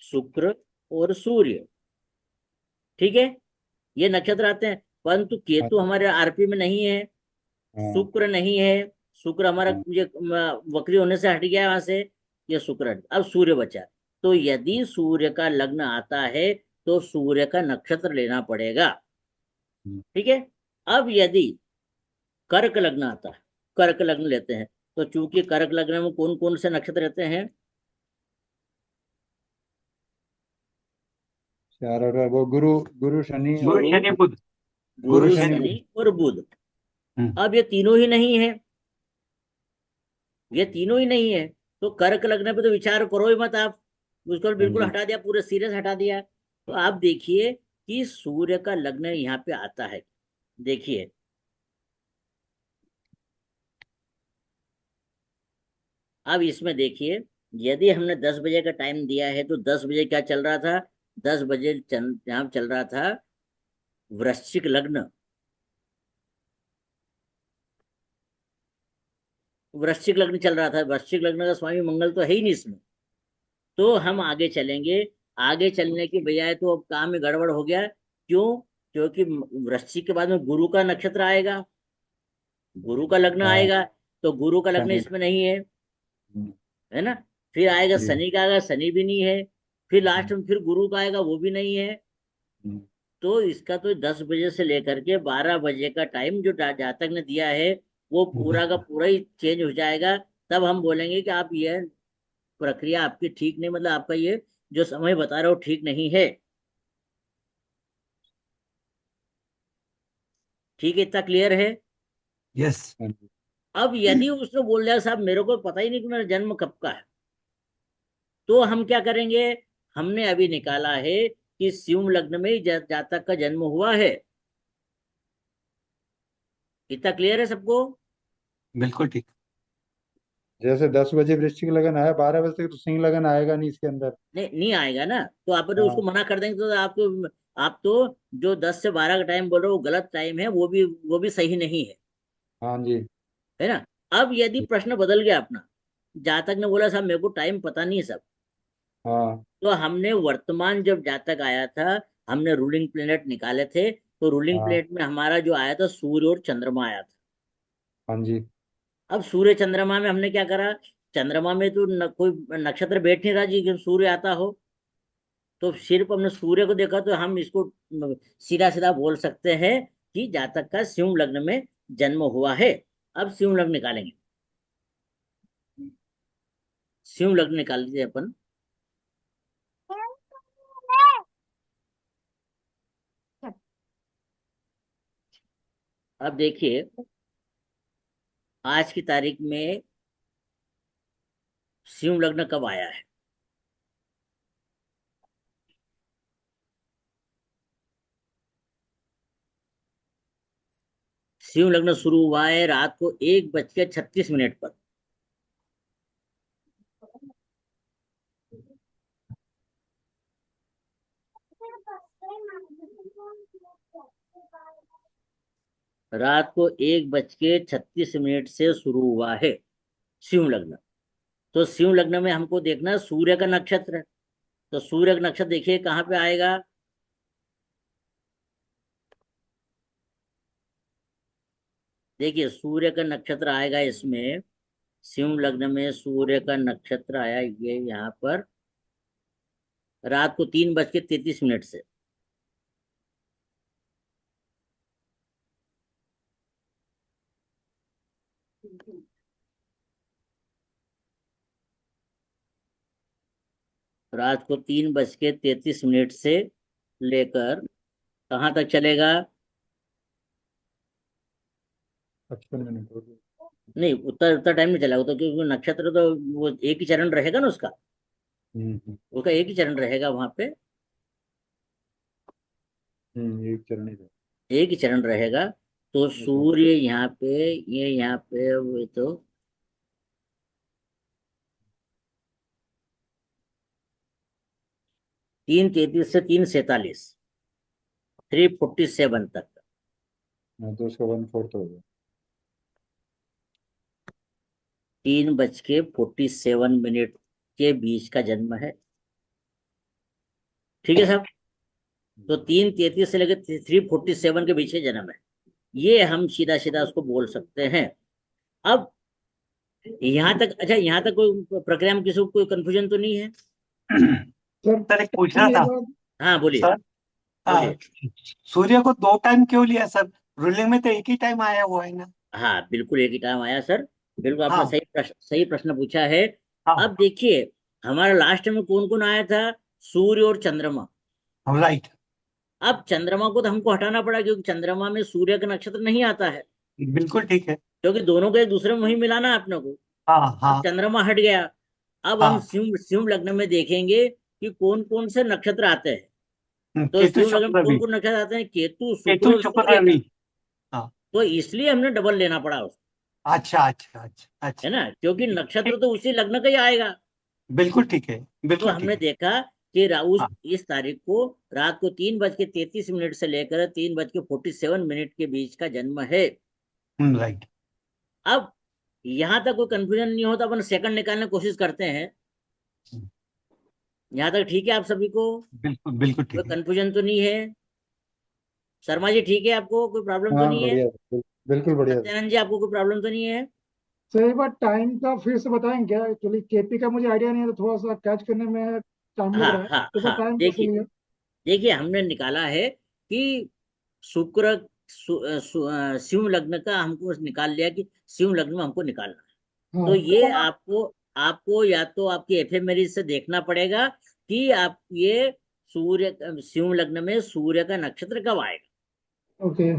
S1: शुक्र और सूर्य। ठीक है, ये नक्षत्र आते हैं, परंतु केतु
S2: हाँ
S1: हमारे आरपी में नहीं है,
S2: हाँ
S1: शुक्र नहीं है। शुक्र हमारा
S2: हाँ।
S1: ये वक्री होने से हट गया है वहां से, ये शुक्र अब सूर्य बचा। तो यदि सूर्य का लग्न आता है, तो सूर्य का नक्षत्र लेना पड़ेगा। ठीक है। अब यदि कर्क लग्न आता है, कर्क लग्न लेते हैं, तो चूंकि कर्क लग्न में कौन कौन से नक्षत्र रहते हैं?
S2: चार और वो गुरु, गुरु शनि और
S5: गुरु
S1: गुरु,
S5: शनि बुध। गुरु
S1: गुरु,
S5: शनि
S1: शनि
S5: बुध।
S1: और बुध।
S5: हम्म,
S1: अब ये तीनों ही नहीं है, ये तीनों ही नहीं है, तो कर्क लग्न पे तो विचार करो ही मत आप, उसको
S2: हाँ
S1: बिल्कुल
S2: जी।
S1: हटा दिया, पूरे सीरियस हटा दिया। तो आप देखिए कि सूर्य का लग्न यहाँ पे आता है। देखिए, अब इसमें देखिए, यदि हमने 10 बजे का टाइम दिया है, तो 10 बजे क्या चल रहा था? 10 बजे यहाँ चल रहा था वृश्चिक लग्न। वृश्चिक लग्न चल रहा था, वृश्चिक लग्न का स्वामी मंगल तो है ही नहीं इसमें। तो हम आगे चलेंगे, आगे चलने की बजाय तो अब काम में गड़बड़ हो गया। क्यों? क्योंकि वृश्चिक के बाद में गुरु का नक्षत्र आएगा, गुरु का लग्न
S2: हाँ
S1: आएगा, तो गुरु का लग्न
S2: शनि।
S1: इसमें नहीं है,
S2: हम्म,
S1: है ना? फिर आएगा
S2: जी।
S1: शनि का, आएगा, शनि भी नहीं है। फिर लास्ट
S2: हम्म,
S1: में फिर गुरु का आएगा, वो भी नहीं है।
S2: हम्म,
S1: तो इसका तो 10 बजे से लेकर के 12 बजे का टाइम जो जातक ने दिया है, वो पूरा का पूरा ही चेंज हो जाएगा। तब हम बोलेंगे कि आप ये प्रक्रिया आपकी ठीक नहीं, मतलब आपका ये जो समय बता रहे हो ठीक नहीं है। ठीक है, इतना क्लियर है?
S5: यस।
S2: हाँ जी।
S1: अब यदि उसने बोल दिया साहब मेरे को पता ही नहीं कि मेरा जन्म कब का है, तो हम क्या करेंगे? हमने अभी निकाला है कि सिंह लग्न में ही जातक का जन्म हुआ है। इतना क्लियर है सबको?
S5: बिल्कुल ठीक।
S2: जैसे 10 बजे वृश्चिक लगन आया, 12 बजे तक तो सिंह लगन आएगा नहीं इसके अंदर।
S1: नहीं, नहीं आएगा ना, तो आप तो उसको
S2: हाँ
S1: मना कर देंगे, तो आप तो जो 10 से 12 का टाइम बोल रहे हो, वो गलत टाइम है, वो भी सही नहीं है,
S2: हाँ जी।
S1: है ना? अब यदि प्रश्न बदल गया अपना, जातक ने बोला साहब मेरे को टाइम पता नहीं है सब,
S2: हाँ
S1: तो हमने वर्तमान जब जातक आया था, हमने रूलिंग प्लेनेट निकाले थे, तो रूलिंग
S2: हाँ
S1: प्लेनेट में हमारा जो आया था सूर्य और चंद्रमा आया था।
S2: हाँ जी।
S1: अब सूर्य चंद्रमा में हमने क्या करा? चंद्रमा में तो कोई नक्षत्र बैठ नहीं रहा जी कि सूर्य आता हो, तो सिर्फ हमने सूर्य को देखा, तो हम इसको सीधा सीधा बोल सकते हैं कि जातक का सिंह लग्न में जन्म हुआ है। अब सिंह लग्न निकालेंगे, सिंह लग्न निकाल लीजिए अपन। अब देखिए, आज की तारीख में सिंह लग्न कब आया है? सिंह लग्न शुरू हुआ है रात को 1:36 पर। रात को 1:36 से शुरू हुआ है सिंह लग्न। तो सिंह लग्न में हमको देखना है सूर्य का नक्षत्र। तो सूर्य का नक्षत्र देखिए कहाँ पे आएगा? देखिए, सूर्य का नक्षत्र आएगा इसमें, सिंह लग्न में सूर्य का नक्षत्र आया ये यहाँ पर रात को 3:33 से। रात को 3:33 से लेकर कहाँ तक चलेगा?
S2: 55 मिनट हो गए।
S1: नहीं, उतना उतना टाइम नहीं चलेगा तो, क्योंकि नक्षत्र तो वो एक ही चरण रहेगा ना उसका। उसका एक ही चरण रहेगा वहां पे,
S2: एक चरण ही था।
S1: एक ही चरण रहेगा। तो सूर्य यहाँ पे, ये यहाँ पे, वो तो 3:33 से 3:47, 3:47 तक।
S2: हाँ, तो उसका 1/4 हो गया।
S1: 3:47 के बीच का जन्म है। ठीक है साहब। तो 3:33 से लेकर 3:47 के बीच का जन्म है। ये हम सीधा सीधा उसको बोल सकते हैं। अब यहाँ तक, अच्छा, यहाँ तक कोई प्रक्रिया में किसी को कोई कंफ्यूजन तो नहीं है?
S6: सर
S5: सर एक पूछना
S6: ये
S5: था
S6: बात,
S1: हाँ बोलिए,
S5: सर।
S1: बोलिए।
S5: सूर्य को 2 टाइम क्यों लिया सर? रूलिंग में तो एक ही टाइम आया हुआ है ना।
S1: हाँ बिल्कुल एक ही टाइम आया सर। बिल्कुल आपने
S5: हाँ
S1: सही प्रश्न पूछा है।
S5: हाँ
S1: अब देखिए, हमारा लास्ट में कौन कौन आया था? सूर्य और चंद्रमा।
S5: राइट।
S1: अब चंद्रमा को तो हमको हटाना पड़ा, क्योंकि चंद्रमा में सूर्य का नक्षत्र नहीं आता है,
S5: बिल्कुल ठीक है।
S1: क्योंकि दोनों को एक दूसरे में वही मिलाना है अपने को।
S5: हाँ
S1: अब
S5: हाँ
S1: चंद्रमा हट गया। अब हम
S5: हाँ।
S1: सिंह सिंह लग्न में देखेंगे कि कौन कौन से नक्षत्र आते हैं। तो
S5: केतु
S1: सिंह लग्न में
S5: शुक्र
S1: कौन
S5: रवि।
S1: कौन नक्षत्र आते हैं? केतु, शुक्र
S5: केतु
S1: और
S5: शुक्र
S1: सूर्य का।
S5: रवि। हाँ।
S1: तो इसलिए हमने डबल लेना पड़ा उसको,
S5: अच्छा अच्छा अच्छा
S1: है
S5: अच्छा।
S1: ना, क्योंकि
S5: ठीक
S1: नक्षत्र
S5: ठीक।
S1: तो उसी लग्न का ही आएगा।
S5: बिल्कुल ठीक है।
S1: तो
S5: बिल्कुल ठीक
S1: हमने
S5: है।
S1: देखा कि उस
S5: हाँ।
S1: इस तारीख को रात को 3:33 से लेकर 3:47 के बीच का जन्म है।
S5: राइट।
S1: अब यहां तक कोई कंफ्यूजन नहीं होता, अपन सेकंड निकालने की कोशिश करते हैं। यहां तक ठीक है आप सभी को?
S5: बिल्कुल बिल्कुल
S1: कोई
S5: ठीक है।
S1: कंफ्यूजन तो नहीं है? शर्मा जी ठीक है, आपको कोई प्रॉब्लम तो
S2: हाँ
S1: नहीं है?
S2: बढ़िया, बिल्कुल बढ़िया।
S1: सत्यानंद जी आपको कोई प्रॉब्लम तो नहीं है?
S6: सर एक बार टाइम का फिर से बताएं क्या? एक्चुअली केपी का मुझे आइडिया नहीं है, तो थोड़ा सा कैच करने में टाइम लग
S1: हाँ
S6: रहा है,
S1: हाँ
S6: तो सर
S1: हाँ,
S6: टाइम कैसे
S1: देखिए,
S6: लिया?
S1: देखिए हमने निकाला है कि शुक्र, सिंह लग्न का हमको निकाल लिया कि सिंह लग्न में हमको निकालना है। तो
S6: हाँ
S1: ये आपको आपको या तो आपके एफएमएरिज से देखना पड़ेगा कि आप ये सूर्य, सिंह लग्न में सूर्य का नक्षत्र कब आएगा।
S6: ओके।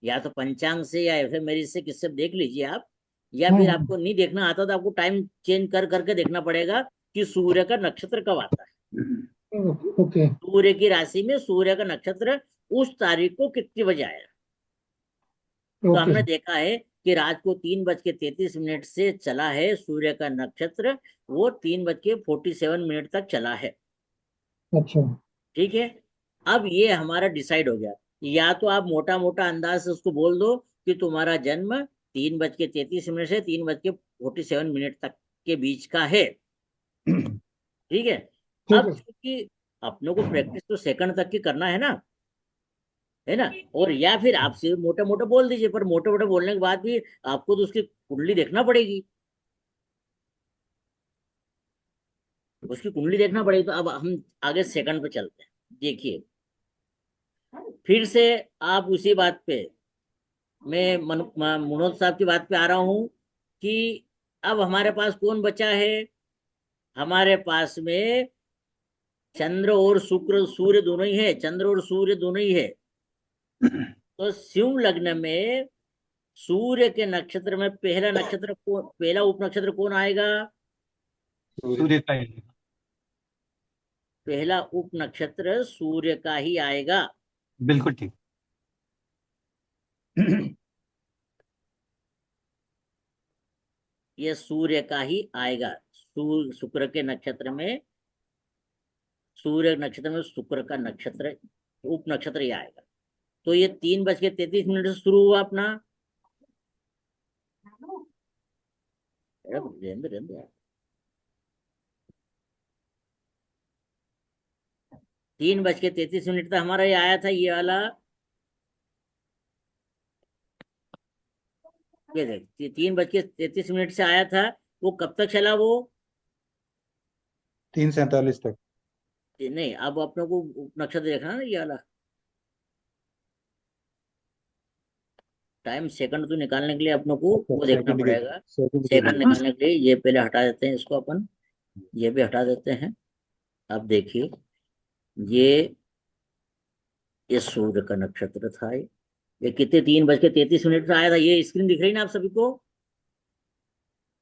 S1: या तो पंचांग से या एफएमएरिज से, किससे देख लीजिए आप। या फिर
S6: हम्म।
S1: आपको नहीं देखना आता तो आपको टाइम चेंज कर करके देखना पड़ेगा कि सूर्य का नक्षत्र कब आता है।
S6: ओके
S1: सूर्य की राशि में सूर्य का नक्षत्र उस तारीख को कितने बजे आएगा। तो
S6: ओके
S1: हमने देखा है कि रात को 3:33 से चला है सूर्य का नक्षत्र, वो 3:47 तक चला है।
S6: अच्छा।
S1: ठीक है। अब ये हमारा डिसाइड हो गया। या तो आप मोटा मोटा अंदाज से उसको बोल दो कि तुम्हारा जन्म 3:33 से 3:47 तक के बीच का है। ठीक है।
S6: ठीक
S1: अब
S6: है।
S1: चूंकि अपनों को प्रैक्टिस तो सेकंड तक की करना है ना, है ना। और या फिर आप सिर्फ मोटे मोटे बोल दीजिए, पर मोटे मोटे बोलने के बाद भी आपको तो उसकी कुंडली देखना पड़ेगी, उसकी कुंडली देखना पड़ेगी। तो अब हम आगे सेकंड पे चलते हैं। देखिए, फिर से आप उसी बात पे, मैं मनोज साहब की बात पे आ रहा हूं कि अब हमारे पास कौन बचा है? हमारे पास में चंद्र और शुक्र, सूर्य दोनों ही है, चंद्र और सूर्य दोनों ही है। तो सिंह लग्न में सूर्य के नक्षत्र में पहला नक्षत्र कौन, पहला उप नक्षत्र कौन आएगा?
S5: सूर्य का ही।
S1: पहला उप नक्षत्र सूर्य का ही आएगा।
S5: बिल्कुल ठीक।
S1: ये सूर्य का ही आएगा। शुक्र के नक्षत्र में, सूर्य नक्षत्र में शुक्र का नक्षत्र उप नक्षत्र ही आएगा। तो ये 3:33 से शुरू हुआ अपना। रहने दो, रहने दो यार। 3:33 तक हमारा ये आया था, ये वाला। ये देख, 3:33 से आया था। वो कब तक चला वो?
S2: 3:47 तक।
S1: नहीं, अब अपने को नक्षत्र देखना ना, ये वाला। टाइम सेकंड तो निकालने के लिए अपने को
S2: अच्छा,
S1: वो देखना
S2: सेकंड के
S1: पड़ेगा।
S2: सेकंड के
S1: सेकंड
S2: लिए।
S1: निकालने के लिए ये पहले हटा देते हैं इसको अपन, ये भी हटा देते हैं। अब देखिए, ये ये सूर्य का नक्षत्र था। ये कितने 3:33 पे आया था। ये स्क्रीन दिख रही ना आप सभी को?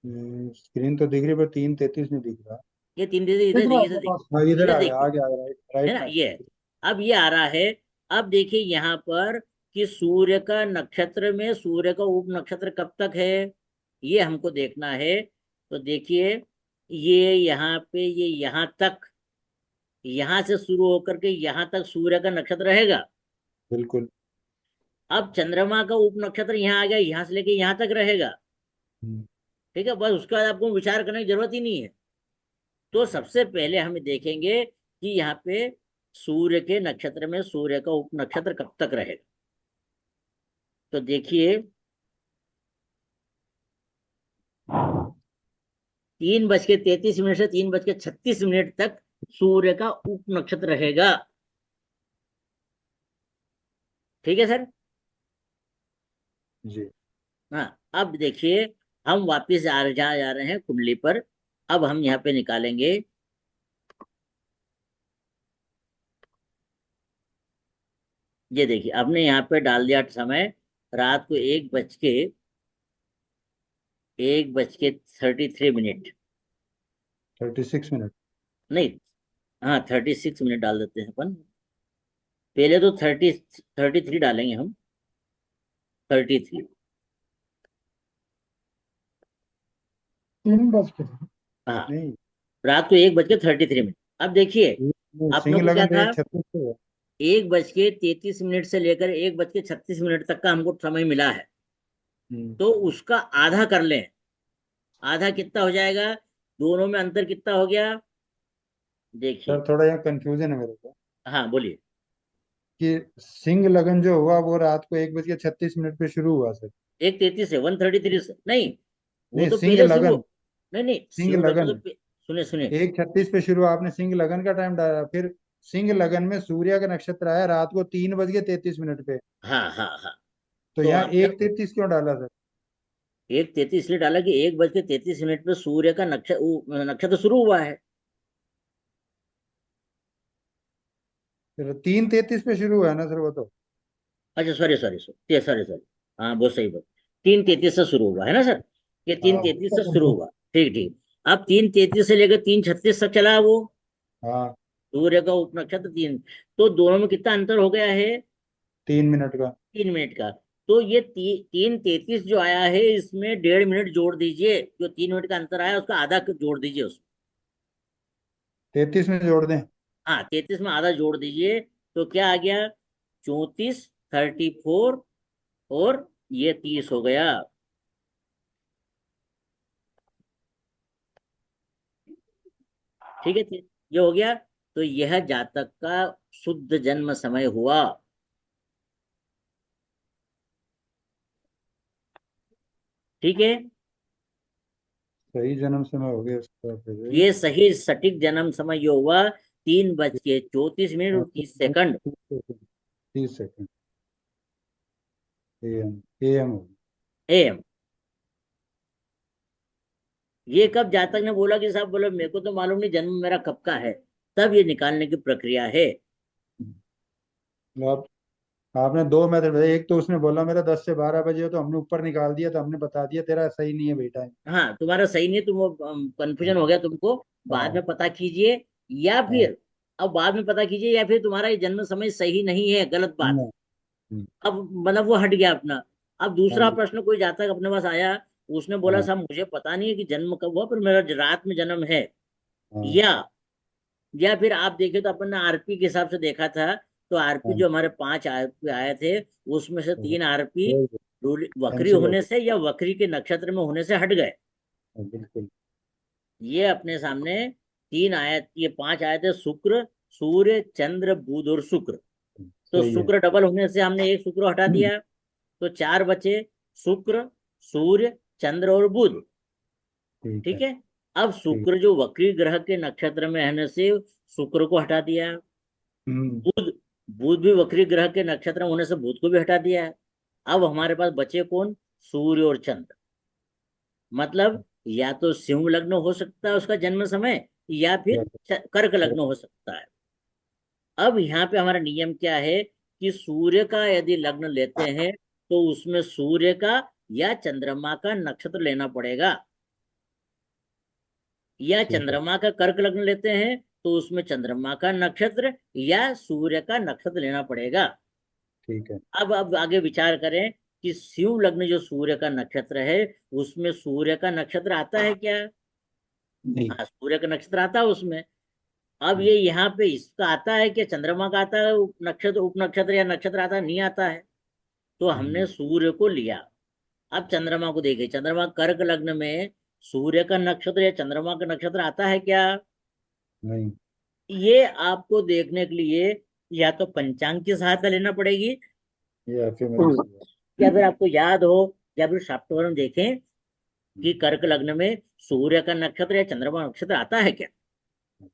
S2: स्क्रीन तो दिख रही है पर 3:33 नहीं दिख रहा।
S1: ये 3:33
S6: दिख
S1: इधर
S6: रहा है
S1: देखिए,
S6: अपने
S1: इधर
S6: पास।
S1: देखिए,
S2: हाँ इधर
S1: इधर
S2: आ गया, आ
S1: देखिए,
S2: गया, राइट
S1: है
S2: राइट
S1: ना
S2: में।
S1: ये। अब ये आ रहा है। अब देखिए यहाँ पर कि सूर्य का नक्षत्र में सूर्य का उप नक्षत्र कब तक है, ये हमको देखना है। तो देखिए, ये यहाँ पे, ये यहाँ तक, यहाँ से शुरू होकर के यहाँ तक सूर्य का नक्षत्र रहेगा।
S2: बिल्कुल।
S1: अब चंद्रमा का उप नक्षत्र यहाँ आ गया, यहाँ से लेके यहाँ तक रहेगा।
S2: हम्म,
S1: ठीक है, बस उसके बाद आपको विचार करने की जरूरत ही नहीं है। तो सबसे पहले हम देखेंगे कि यहाँ पे सूर्य के नक्षत्र में सूर्य का उप नक्षत्र कब तक रहेगा। तो देखिए, 3:33 से 3:36 तक सूर्य का उप नक्षत्र रहेगा। ठीक है सर।
S2: जी।
S1: हाँ, अब देखिए, हम वापिस जा रहे हैं कुंडली पर। अब हम यहाँ पे निकालेंगे। ये देखिए, आपने यहाँ पे डाल दिया समय, रात को 1:33।
S2: 36 मिनट।
S1: नहीं, हाँ 36 मिनट डाल देते हैं अपन। पहले तो 33 डालेंगे हम। 33।
S6: 3 बज के।
S1: हाँ,
S2: नहीं,
S1: रात को 1:33। अब देखिए, अपने
S2: सिंह
S1: को क्या
S2: लगन तो
S1: था,
S2: 1:36 पे है।
S1: 1:33 से लेकर 1:36 तक का हमको समय मिला है।
S2: हम्म,
S1: तो उसका आधा कर लें। आधा कितना हो जाएगा, दोनों में अंतर कितना हो गया, देखिए।
S2: सर थोड़ा यहाँ कंफ्यूजन है मेरे को
S1: हाँ बोलिए।
S2: कि सिंह लगन जो हुआ वो रात को 1:36 पे शुरू हुआ सर।
S1: 1:33 से 1:33 से नहीं, वो
S2: नहीं,
S1: तो
S2: सिंह
S1: पहले शुरू।
S2: लगन।
S1: नहीं नहीं,
S2: सिंह
S1: शिव लगन तो
S2: लगन
S1: सुने सुने।
S2: 1:36 पे शुरू, आपने सिंह लगन का टाइम डाला, फिर सिंह लगन में सूर्य का नक्षत्र आया रात को 3:33 पे।
S1: हाँ हाँ हाँ।
S2: तो
S1: तो
S2: यहाँ
S1: आपने
S2: 1:33 क्यों डाला सर?
S1: 1:33 इसलिए डाला कि 1:33 पे सूर्य का नक्षत्र नक्षत्र शुरू हुआ है।
S2: फिर 3:33 पे शुरू हुआ है ना सर वो तो।
S1: अच्छा, sorry sorry sorry sorry sorry. हाँ बहुत सही बात। 3:33 से शुरू हुआ है ना सर। ये तीन
S2: हाँ
S1: तैतीस से शुरू हुआ। ठीक ठीक। अब 3:33 से लेकर 3:36 तक चला वो
S2: हाँ।
S1: सूर्य का उप नक्षत्र तीन। तो दोनों में कितना अंतर हो गया है,
S2: 3 मिनट का।
S1: 3 मिनट का। तो ये 3:33 जो आया है, इसमें 1.5 मिनट जोड़ दीजिए। जो 3 मिनट का अंतर आया उसका आधा जोड़ दीजिए उसमें।
S2: 33 में जोड़ दें।
S1: हाँ, 33 में आधा जोड़ दीजिए। तो क्या आ गया, 34, 34, और ये 30 हो गया। ठीक है, ये हो गया। तो यह जातक का शुद्ध जन्म समय हुआ। ठीक है,
S2: सही जन्म समय हो गया इसका फिर।
S1: ये सही सटीक जन्म समय ये हुआ। 3:34 और 30 सेकंड
S2: 30 सेकंड। एम। एम हो
S1: एम। ये कब जातक ने बोला कि साहब बोलो मेरे को तो मालूम नहीं जन्म मेरा कब का है, तब ये निकालने की प्रक्रिया है।
S2: गया। आपने दो मेथड बताए, एक तो उसने बोला मेरा 10 से 12 बजे हो, तो हमने ऊपर निकाल दिया, तो हमने बता दिया तेरा सही नहीं है बेटा।
S1: हाँ, तुम्हारा सही नहीं, तुम कंफ्यूजन हो गया तुमको। बाद
S2: हाँ
S1: में पता कीजिए, या
S2: हाँ।
S1: फिर अब बाद में पता कीजिए, या फिर तुम्हारा ये जन्म समय सही नहीं है, गलत बात है।
S2: नहीं, हम्म,
S1: अब मतलब वो हट गया अपना। अब
S2: हाँ
S1: दूसरा
S2: जी।
S1: प्रश्न कोई जातक अपने पास आया, उसने बोला
S2: हाँ
S1: साहब मुझे पता नहीं है कि जन्म कब हुआ, पर मेरा रात में जन्म है।
S2: हाँ
S1: या फिर आप देखें तो अपन ने आरपी के हिसाब से देखा था। तो आरपी
S2: हाँ।
S1: जो हमारे 5 आरपी आए थे, उसमें से 3 आरपी
S2: वेरी गुड।
S1: वक्री
S2: कैंसिल हो
S1: होने से या वक्री के नक्षत्र में होने से हट गए।
S2: गया, बिल्कुल।
S1: ये अपने सामने 3 आए, ये 5 आए थे, शुक्र, सूर्य, चंद्र, बुध और शुक्र। तो
S2: सही है।
S1: शुक्र डबल होने से हमने एक शुक्र हटा दिया। तो 4 बचे, शुक्र, सूर्य, चंद्र और बुध।
S2: ठीक है।
S1: ठीक है। अब
S2: ठीक।
S1: शुक्र जो वक्री ग्रह के नक्षत्र में रहने से शुक्र को हटा दिया।
S2: हम्म।
S1: बुध बुध भी वक्री ग्रह के नक्षत्र में होने से बुध को भी हटा दिया है। अब हमारे पास बचे कौन, सूर्य और चंद्र। मतलब या तो सिंह लग्न हो सकता है उसका जन्म समय, या फिर कर्क लग्न हो सकता है। अब यहाँ पे हमारा नियम क्या है कि सूर्य का यदि लग्न लेते हैं तो उसमें सूर्य का या चंद्रमा का नक्षत्र लेना पड़ेगा, या
S2: ठीक है।
S1: चंद्रमा का कर्क लग्न लेते हैं तो उसमें चंद्रमा का नक्षत्र या सूर्य का नक्षत्र लेना पड़ेगा।
S2: ठीक है।
S1: अब आगे विचार करें कि शिव लग्न जो सूर्य का नक्षत्र है उसमें सूर्य का नक्षत्र आता है क्या?
S5: नहीं।
S1: हाँ, सूर्य का नक्षत्र आता है उसमें। अब ये यहाँ पे इसका आता है कि चंद्रमा का आता है उप नक्षत्र या नक्षत्र आता है? नहीं आता है। तो हमने सूर्य को लिया। अब चंद्रमा को देखें, चंद्रमा कर्क लग्न में सूर्य का नक्षत्र या चंद्रमा का नक्षत्र आता है क्या?
S2: नहीं।
S1: ये आपको देखने के लिए या तो पंचांग की सहायता लेना पड़ेगी,
S2: ये फिर मेरी
S1: या फिर आपको याद हो, या फिर सॉफ्टवेयर में देखें कि कर्क लग्न में सूर्य का नक्षत्र या चंद्रमा नक्षत्र आता है क्या।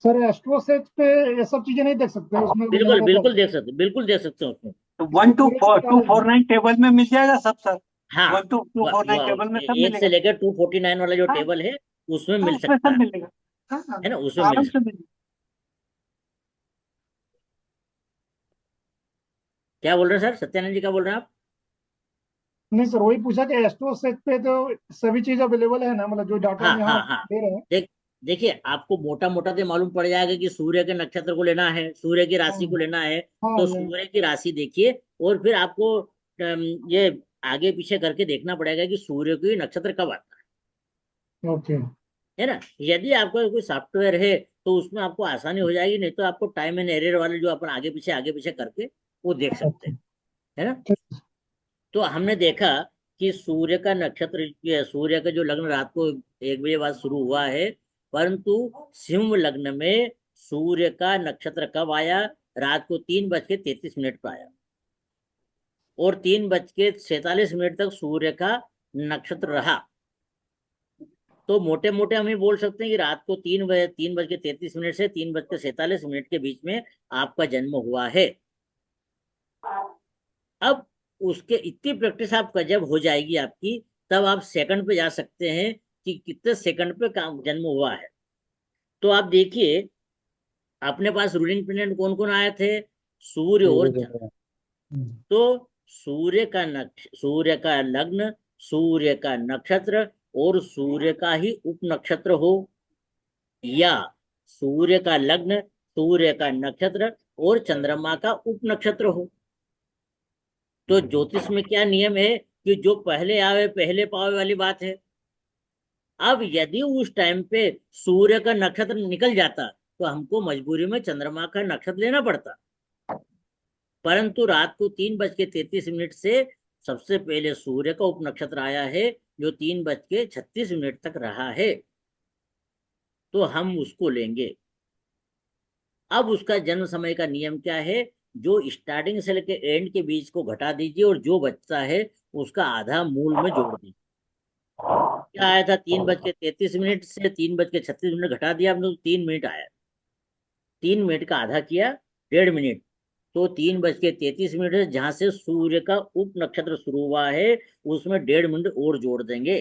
S6: सर एस्ट्रोसेट पे ये सब चीजें नहीं देख सकते, उसमें कुछ
S1: बिल्कुल
S6: ज्यादा
S1: बिल्कुल देख सकते, बिल्कुल देख सकते हो उसमें।
S5: तो 1 to 249 टेबल में मिल जाएगा सब सर।
S1: हाँ,
S5: 1 to 249 टेबल में सब
S1: 1 से
S5: मिलेगा।
S1: लेकर 249 वाला जो
S5: हाँ,
S1: टेबल है उसमें
S5: हाँ,
S1: मिल
S5: उसमें
S1: सकता
S5: सब मिलेगा। हाँ,
S1: है ना, उसमें मिल
S5: आराम
S1: सकता।
S5: से मिलेगा।
S1: क्या बोल रहे हैं सर, सत्यानंद जी क्या बोल रहे हैं आप?
S6: नहीं सर, वही पूछा कि एस्ट्रोसेट पे तो सभी चीज अवेलेबल है ना, मतलब जो डाटा
S1: हाँ
S6: हम यहाँ
S1: हाँ हाँ,
S6: दे रहे हैं।
S1: देखिए आपको मोटा मोटा तो मालूम पड़ जाएगा कि सूर्य के नक्षत्र को लेना है, सूर्य की राशि को
S6: हाँ
S1: लेना है।
S6: हाँ
S1: तो
S6: ये
S1: सूर्य की राशि देखिए और फिर आपको ये आगे पीछे करके देखना पड़ेगा कि सूर्य की नक्षत्र कब आता
S6: ओके।
S1: है ना। यदि आपका कोई सॉफ्टवेयर है तो उसमें आपको आसानी हो जाएगी, नहीं तो आपको टाइम एंड एरर वाले जो अपन आगे पीछे करके वो देख सकते
S6: अच्छा।
S1: हैं, है ना।
S6: ठीक।
S1: तो हमने देखा कि सूर्य का नक्षत्र, सूर्य का जो लग्न रात को 1 बजे बाद शुरू हुआ है, परंतु सिंह लग्न में सूर्य का नक्षत्र कब आया? रात को 3:33 पर आया, और 3:47 तक सूर्य का नक्षत्र रहा। तो मोटे मोटे हम ये बोल सकते हैं कि रात को 3:33 से 3:47 के बीच में आपका जन्म हुआ है। अब उसके इतनी प्रैक्टिस आपका जब हो जाएगी आपकी, तब आप सेकंड पे जा सकते हैं कि कितने सेकंड पे काम जन्म हुआ है। तो आप देखिए अपने पास रूलिंग प्लैनेट कौन कौन आए थे? सूर्य और
S2: सूर्य
S1: चंद्र।
S2: चंद्र।
S1: तो सूर्य का लग्न, सूर्य का नक्षत्र और सूर्य का ही उप नक्षत्र हो, या सूर्य का लग्न, सूर्य का नक्षत्र और चंद्रमा का उप नक्षत्र हो। तो ज्योतिष में क्या नियम है कि जो पहले आवे पहले पावे वाली बात है। अब यदि उस टाइम पे सूर्य का नक्षत्र निकल जाता तो हमको मजबूरी में चंद्रमा का नक्षत्र लेना पड़ता, परंतु रात को 3:33 से सबसे पहले सूर्य का उप नक्षत्र आया है जो 3:36 तक रहा है, तो हम उसको लेंगे। अब उसका जन्म समय का नियम क्या है? जो स्टार्टिंग से लेकर एंड के बीच को घटा दीजिए और जो बचता है उसका आधा मूल में जोड़ दीजिए। क्या आया था? 3:33 से 3:36 घटा दिया आपने तो 3 मिनट आया। 3 मिनट का आधा किया 1.5 मिनट, तो 3:33 है, जहां से सूर्य का उप नक्षत्र शुरू हुआ है उसमें 1.5 मिनट और जोड़ देंगे।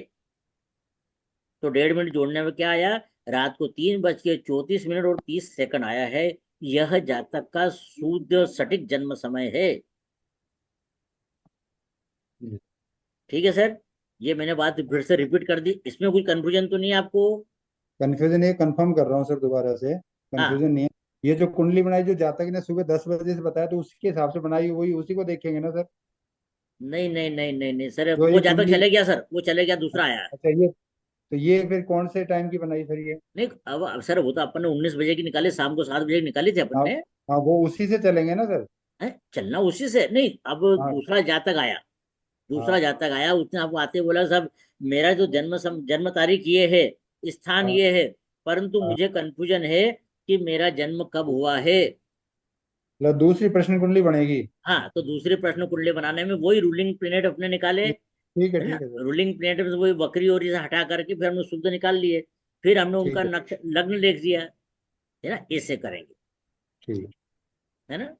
S1: तो 1.5 मिनट जोड़ने में क्या आया? रात को 3:34 और 30 सेकंड आया है। यह जातक का शुद्ध सटीक जन्म समय है। ठीक है सर, ये मैंने बात फिर से रिपीट कर दी, इसमें कोई कंफ्यूजन तो नहीं है आपको?
S2: कंफ्यूजन ये कंफर्म कर रहा हूँ सर दोबारा से,
S1: हाँ,
S2: कंफ्यूजन नहीं है। ये जो कुंडली बनाई जो जातक ने सुबह 10 बजे से बताया तो उसके हिसाब से बनाई, वही उसी को देखेंगे ना सर?
S1: नहीं नहीं नहीं नहीं नहीं सर,
S2: जो
S1: वो
S2: ये
S1: जातक
S2: कुंडली,
S1: चले गया सर, वो चले गया, दूसरा आया है।
S2: अच्छा ये, तो ये फिर कौन से टाइम की बनाई सर ये?
S1: नहीं अब सर वो तो अपन ने 19 बजे की निकाली, शाम को 7 बजे की निकाली थी अपन
S2: हाँ।
S1: ने।
S2: हाँ वो उसी से चलेंगे ना सर?
S1: चलना उसी से नहीं। अब
S2: हाँ।
S1: दूसरा जातक आया,
S2: हाँ।
S1: उसने आपको आते बोला साहब मेरा जो जन्म तारीख ये है, स्थान
S2: हाँ।
S1: ये है, परंतु
S2: हाँ।
S1: मुझे कंफ्यूजन है कि मेरा जन्म कब हुआ है।
S2: मतलब दूसरी प्रश्न कुंडली बनेगी।
S1: हाँ, तो दूसरे प्रश्न कुंडली बनाने में वही रूलिंग प्लेनेट अपने निकाले,
S2: ठीक। ठीक है,
S1: है ना।
S2: ठीक है सर।
S1: रूलिंग प्लेनेट में से वही वक्री और इसे हटा करके फिर हमने शुद्ध निकाल लिए, फिर हमने उनका
S2: ठीक है।
S1: लग्न लिख दिया, है ना। ऐसे करेंगे,
S2: ठीक है।
S1: है ना।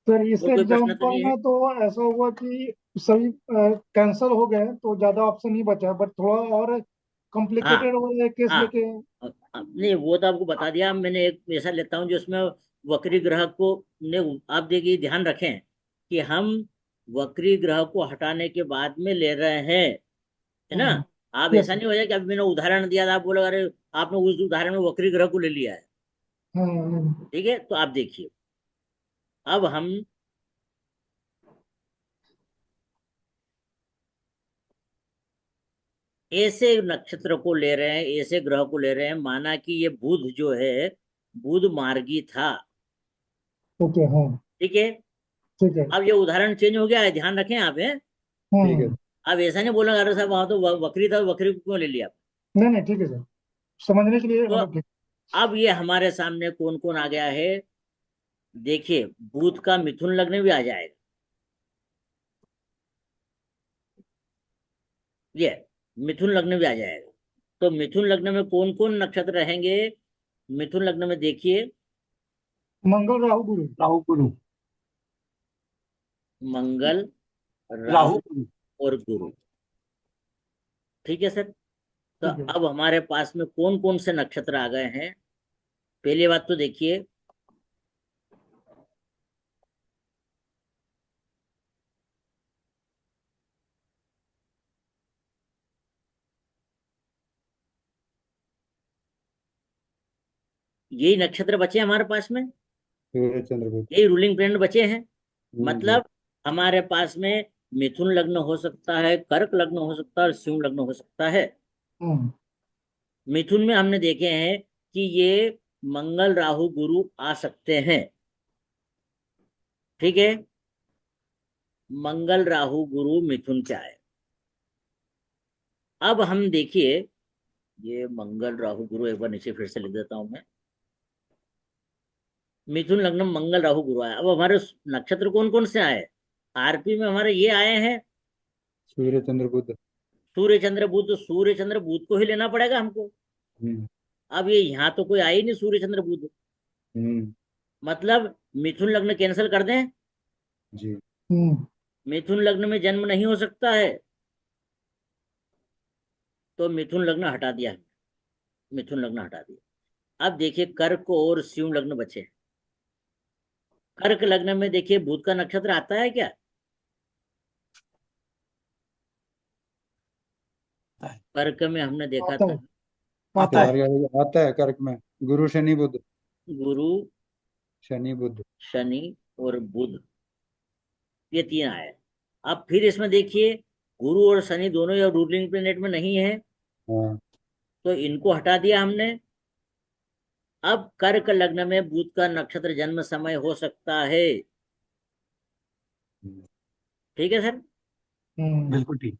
S6: सर इस
S1: और कोई प्रश्न तो
S6: एग्जाम्पल
S1: नहीं है?
S6: में तो ऐसा हुआ कि सभी कैंसिल हो गए तो ज्यादा ऑप्शन नहीं बचा, बट थोड़ा और कॉम्प्लिकेटेड हो जाए केस
S1: हाँ
S6: लेके।
S1: नहीं वो तो आपको बता दिया। मैंने एक ऐसा लेता हूँ जो उसमें वक्री ग्रह को ने, आप देखिए ध्यान रखें कि हम वक्री ग्रह को हटाने के बाद में ले रहे हैं, है ना। आप
S6: यस
S1: ऐसा
S6: सर।
S1: नहीं हो जाए कि अभी मैंने उदाहरण दिया था, आप बोले अरे आपने उस उदाहरण में वक्री ग्रह को ले लिया है।
S6: हाँ
S1: ठीक है, तो आप देखिए अब हम ऐसे नक्षत्र को ले रहे हैं, ऐसे ग्रह को ले रहे हैं, माना कि ये बुध जो है बुध मार्गी था।
S6: ओके हाँ
S1: ठीक है,
S6: ठीक है।
S1: अब ये उदाहरण चेंज हो गया है, ध्यान रखें आप है।
S2: ठीक है।
S1: अब ऐसा नहीं बोलेंगे अरे साहब वहां तो वक्री था, वक्री को क्यों ले लिया।
S6: नहीं नहीं ठीक है सर, समझने के लिए
S1: तो
S6: मतलब ठीक।
S1: अब ये हमारे सामने कौन कौन आ गया है, देखिए बुध का मिथुन लग्न भी आ जाएगा। ये मिथुन लग्न भी आ जाएगा। तो मिथुन लग्न में कौन कौन नक्षत्र रहेंगे, मिथुन लग्न में देखिए
S6: मंगल राहु गुरु।
S5: राहु गुरु।
S1: मंगल,
S5: राहु
S1: राहु
S5: गुरु।
S1: और गुरु। ठीक है सर। तो
S6: ठीक है।
S1: अब हमारे पास में कौन कौन से नक्षत्र आ गए हैं। पहली बात तो देखिए यही नक्षत्र बचे हैं हमारे पास में,
S2: सूर्य चंद्र बुध।
S1: यही रूलिंग प्लैनेट बचे हैं।
S2: जी।
S1: मतलब हमारे पास में मिथुन लग्न हो सकता है, कर्क लग्न हो सकता है और सिंह लग्न हो सकता है।
S6: हम्म
S1: मिथुन में हमने देखे हैं कि ये मंगल राहु गुरु आ सकते हैं। ठीक है, मंगल राहु गुरु मिथुन क्या है। अब हम देखिए ये मंगल राहु गुरु एक बार नीचे फिर से लिख देता हूं मैं। मिथुन लग्न में मंगल राहु गुरु आया। अब हमारे नक्षत्र कौन कौन से आए, आरपी में हमारे ये आए हैं
S2: सूर्य चंद्र बुध।
S1: सूर्य चंद्र बुध। तो सूर्य चंद्र बुध को ही लेना पड़ेगा हमको।
S2: हम्म।
S1: अब ये यहाँ तो कोई आए ही नहीं सूर्य चंद्र बुध,
S2: हम्म।
S1: मतलब मिथुन लग्न कैंसिल कर दें।
S2: जी।
S6: हम्म
S1: मिथुन लग्न में जन्म नहीं हो सकता है, तो मिथुन लग्न हटा दिया हमने, मिथुन लग्न हटा दिया। अब देखिए कर्क और सिंह लग्न बचे। कर्क लग्न में देखिए बुध का नक्षत्र आता है क्या। कर्क में हमने देखा
S6: आता
S1: था
S6: है आता है।
S2: आता है कर्क में गुरु शनि बुध।
S1: गुरु,
S2: शनि बुध।
S1: शनि और बुध, ये तीन आए। अब फिर इसमें देखिए गुरु और शनि दोनों या रूलिंग प्लेनेट में नहीं है,
S2: हाँ।
S1: तो इनको हटा दिया हमने। अब कर्क लग्न में बुध का नक्षत्र जन्म समय हो सकता है। ठीक है सर।
S5: बिल्कुल ठीक।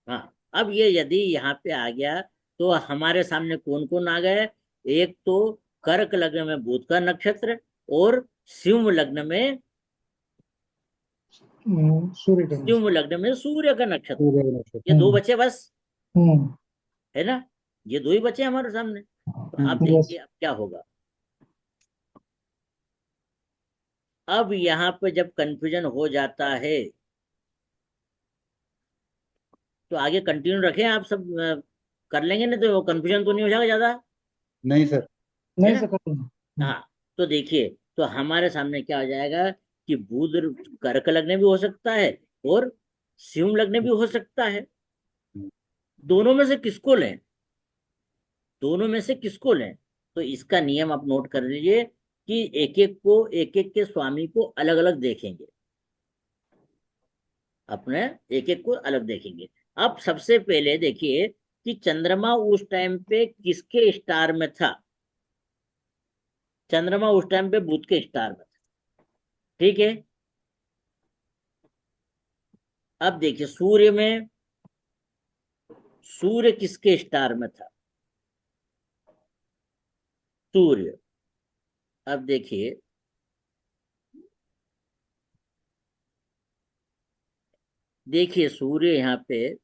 S1: हाँ, अब ये यदि यहाँ पे आ गया तो हमारे सामने कौन कौन आ गए। एक तो कर्क लग्न में बुध का नक्षत्र और सिंह लग्न में,
S6: सूर्य का नमस्कार।
S1: सिंह लग्न में सूर्य का नक्षत्र।
S2: सूर्य का नक्षत्र।
S1: ये दो बचे बस,
S6: हम्म
S1: है ना। ये दो ही बचे हमारे सामने। तो आप
S6: यस।
S1: देखिए अब क्या होगा। अब यहाँ पे जब कंफ्यूजन हो जाता है तो आगे कंटिन्यू रखें आप सब, कर लेंगे ना तो कंफ्यूजन तो नहीं हो जाएगा ज्यादा,
S2: नहीं सर।
S1: है
S6: नहीं
S1: ना।
S6: सर करेंगे।
S1: हाँ, तो देखिए तो हमारे सामने क्या हो जाएगा कि बुध कर्क लग्न भी हो सकता है और सिंह लग्न भी हो सकता है। दोनों में से किसको लें, दोनों में से किसको लें। तो इसका नियम आप नोट कर लीजिए कि एक एक को, एक एक के स्वामी को अलग अलग देखेंगे, अपने एक एक को अलग देखेंगे। अब सबसे पहले देखिए कि चंद्रमा उस टाइम पे किसके स्टार में था। चंद्रमा उस टाइम पे बुध के स्टार में था। ठीक है, अब देखिए सूर्य में, सूर्य किसके स्टार में था, सूर्य। अब देखिए देखिए सूर्य यहाँ पे,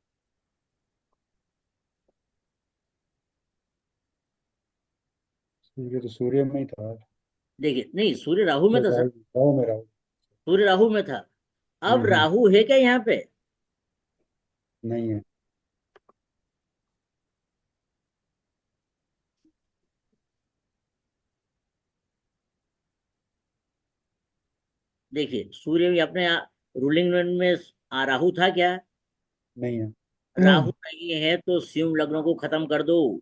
S2: सूर्य तो सूर्य में ही था।
S1: देखिए नहीं सूर्य राहु में था सर,
S2: राहु में राहु।
S1: सूर्य राहु में था। अब
S2: हम्म।
S1: राहु है क्या यहाँ पे,
S2: नहीं है।
S1: देखिए सूर्य भी अपने रूलिंग में राहु था क्या?
S2: नहीं है।
S1: राहु नहीं है तो सिंह लग्न को खत्म कर दो।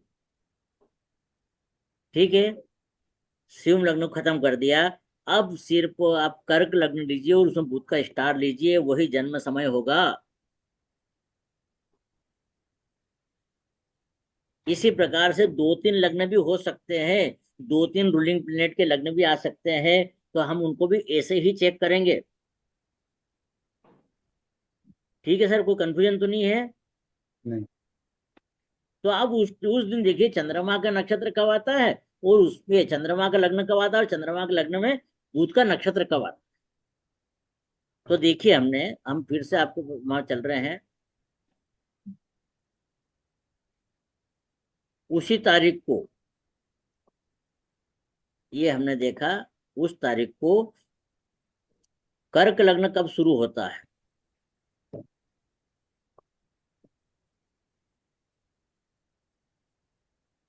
S1: ठीक है, सिंह लग्न को खत्म कर दिया। अब सिर्फ आप कर्क लग्न लीजिए और उसमें बुध का स्टार लीजिए, वही जन्म समय होगा। इसी प्रकार से दो तीन लग्न भी हो सकते हैं, दो तीन रूलिंग प्लेनेट के लग्न भी आ सकते हैं, तो हम उनको भी ऐसे ही चेक करेंगे। ठीक है सर, कोई कंफ्यूजन तो नहीं है?
S2: नहीं।
S1: तो अब उस दिन देखिए चंद्रमा का नक्षत्र कब आता है, और उसमें चंद्रमा का लग्न कब आता है, और चंद्रमा के लग्न में बुध का नक्षत्र कब आता है। तो देखिए हम फिर से आपको वहां चल रहे हैं। उसी तारीख को ये हमने देखा, उस तारीख को कर्क लग्न कब शुरू होता है?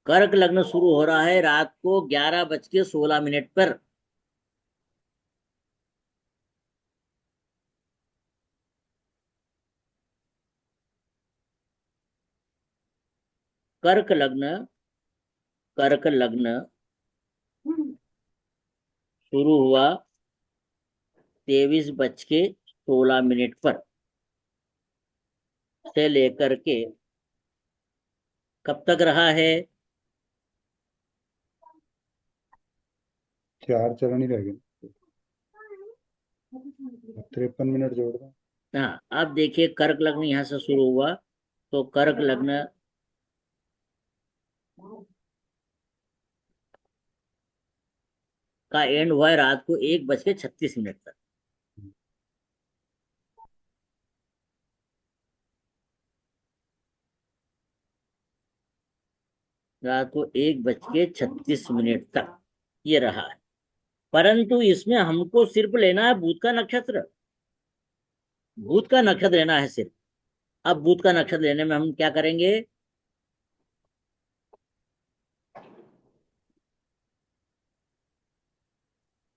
S1: कर्क लग्न शुरू हो रहा है रात को 11:16 पर। कर्क लग्न, कर्क लग्न शुरू हुआ 23:16 पर, से लेकर के कब तक रहा है?
S2: 4 चरण ही रह गए, 53 मिनट जोड़ दो।
S1: हाँ, अब देखिए कर्क लग्न यहां से शुरू हुआ, तो कर्क लग्न का एंड हुआ है रात को 1:36 तक। रात को 1:36 तक ये रहा है। परंतु इसमें हमको सिर्फ लेना है बुध का नक्षत्र, बुध का नक्षत्र लेना है सिर्फ। अब बुध का नक्षत्र लेने में हम क्या करेंगे?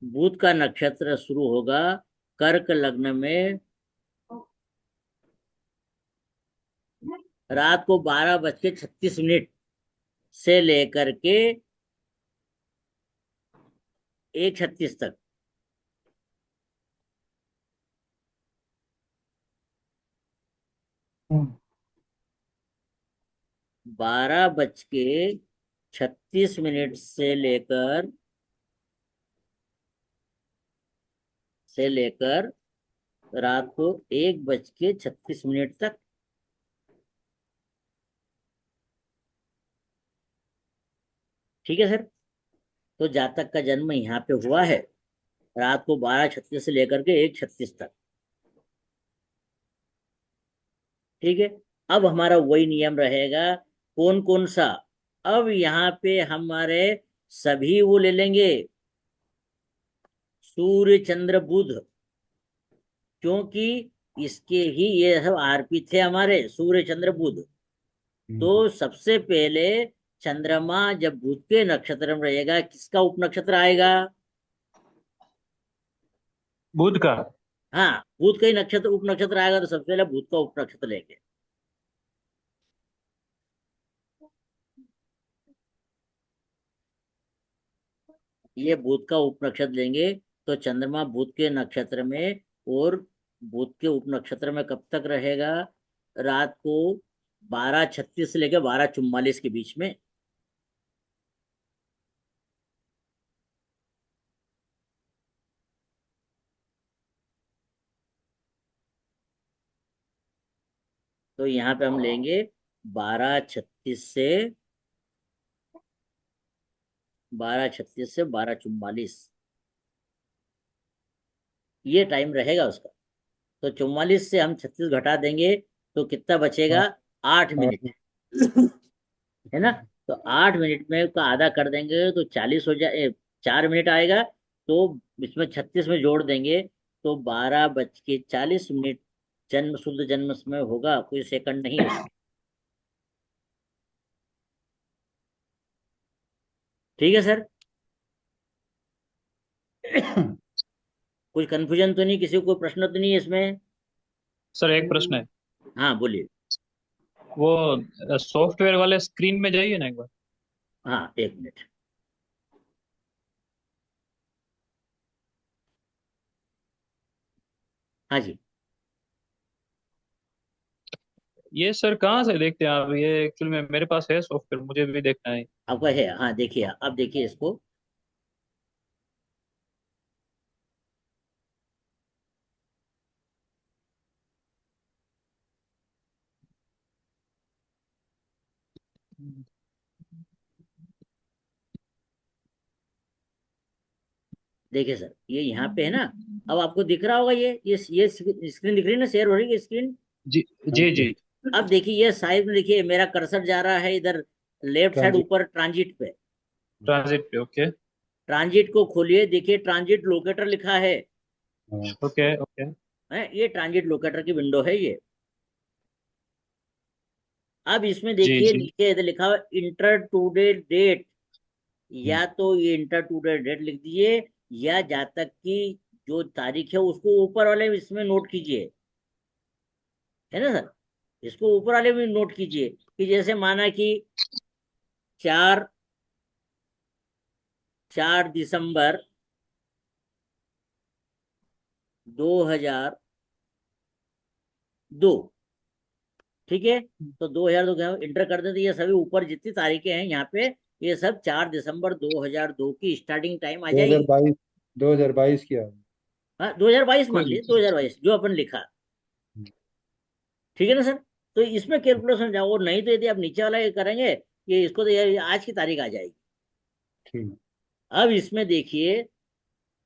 S1: बुध का नक्षत्र शुरू होगा कर्क लग्न में रात को 12:36 से लेकर के 1:36 तक।
S6: हम्म,
S1: 12:36 से लेकर रात को 1:36 तक। ठीक है सर, तो जातक का जन्म यहाँ पे हुआ है रात को 12:36 से लेकर के 1:36 तक। ठीक है, अब हमारा वही नियम रहेगा। कौन कौन सा? अब यहाँ पे हमारे सभी वो ले लेंगे, सूर्य चंद्र बुध, क्योंकि इसके ही ये सब आरपी थे हमारे, सूर्य चंद्र बुध। तो सबसे पहले चंद्रमा जब बुध के नक्षत्र में रहेगा, किसका उपनक्षत्र आएगा?
S4: बुध का।
S1: हाँ, बुध का ही नक्षत्र उपनक्षत्र आएगा, तो सबसे पहले बुध का उपनक्षत्र लेंगे। ये बुध का उपनक्षत्र लेंगे, तो चंद्रमा बुध के नक्षत्र में, और बुध के उपनक्षत्र में कब तक रहेगा? रात को 12:36 से लेकर 12:44 के बीच में। तो यहाँ पे हम लेंगे 12:36 से 12:44, ये टाइम रहेगा उसका। तो 44 से हम 36 घटा देंगे, तो कितना बचेगा? 8 मिनट, है ना? तो 8 मिनट में का आधा कर देंगे तो 40 हो जाए, 4 मिनट आएगा। तो इसमें 36 में जोड़ देंगे, तो 12:40 जन्म, शुद्ध जन्म समय होगा, कोई सेकंड नहीं उसमें। ठीक है सर, कुछ कंफ्यूजन तो नहीं, किसी को कोई प्रश्न तो नहीं है इसमें?
S4: सर एक प्रश्न है,
S1: हाँ बोलिए।
S4: वो सॉफ्टवेयर वाले स्क्रीन में जाइए ना एक बार।
S1: हाँ एक मिनट। हाँ जी।
S4: ये सर कहाँ से देखते हैं आप? ये एक्चुअल में मेरे पास है सॉफ्टवेयर, मुझे भी देखना है।
S1: आपका है? हाँ देखिए, अब देखिए इसको। देखिए सर, ये यहाँ पे है ना। अब आपको दिख रहा होगा, ये स्क्रीन दिख रही है ना, शेयर हो रही है स्क्रीन।
S4: जी जी जी।
S1: अब देखिए ये साइड में, देखिए मेरा कर्सर जा रहा है इधर लेफ्ट साइड
S2: ट्रांजिट।
S1: ऊपर ट्रांजिट पे।
S4: ट्रांजिट पे, ओके।
S1: ट्रांजिट को खोलिए, देखिए ट्रांजिट लोकेटर लिखा
S2: हाँ,
S4: ओके ओके।
S1: है ये ट्रांजिट लोकेटर की विंडो है ये। अब इसमें देखिए
S4: जी
S1: नीचे इधर लिखा हुआ इंटर टू डेट।
S2: हम्म,
S1: या तो ये इंटर टू डेट लिख दीजिए, या जातक की जो तारीख है उसको ऊपर वाले इसमें नोट कीजिए, है ना सर। इसको ऊपर वाले में नोट कीजिए कि जैसे माना कि 4 दिसंबर 2002। ठीक है, तो 2002 क्या इंटर कर देते, ये सभी ऊपर जितनी तारीखें हैं यहाँ पे, ये सब 4 दिसंबर 2002 की स्टार्टिंग टाइम आ जाएगी।
S2: 2022, 2022 किया।
S1: हाँ 2022 मान
S4: कोई
S1: लीजिए, 2022 जो अपन लिखा। ठीक है ना सर। तो इसमें कैलकुलेशन जाओ, नहीं तो यदि आप नीचे वाला ये करेंगे, ये इसको तो ये आज की तारीख आ जाएगी।
S2: ठीक।
S1: अब इसमें देखिए,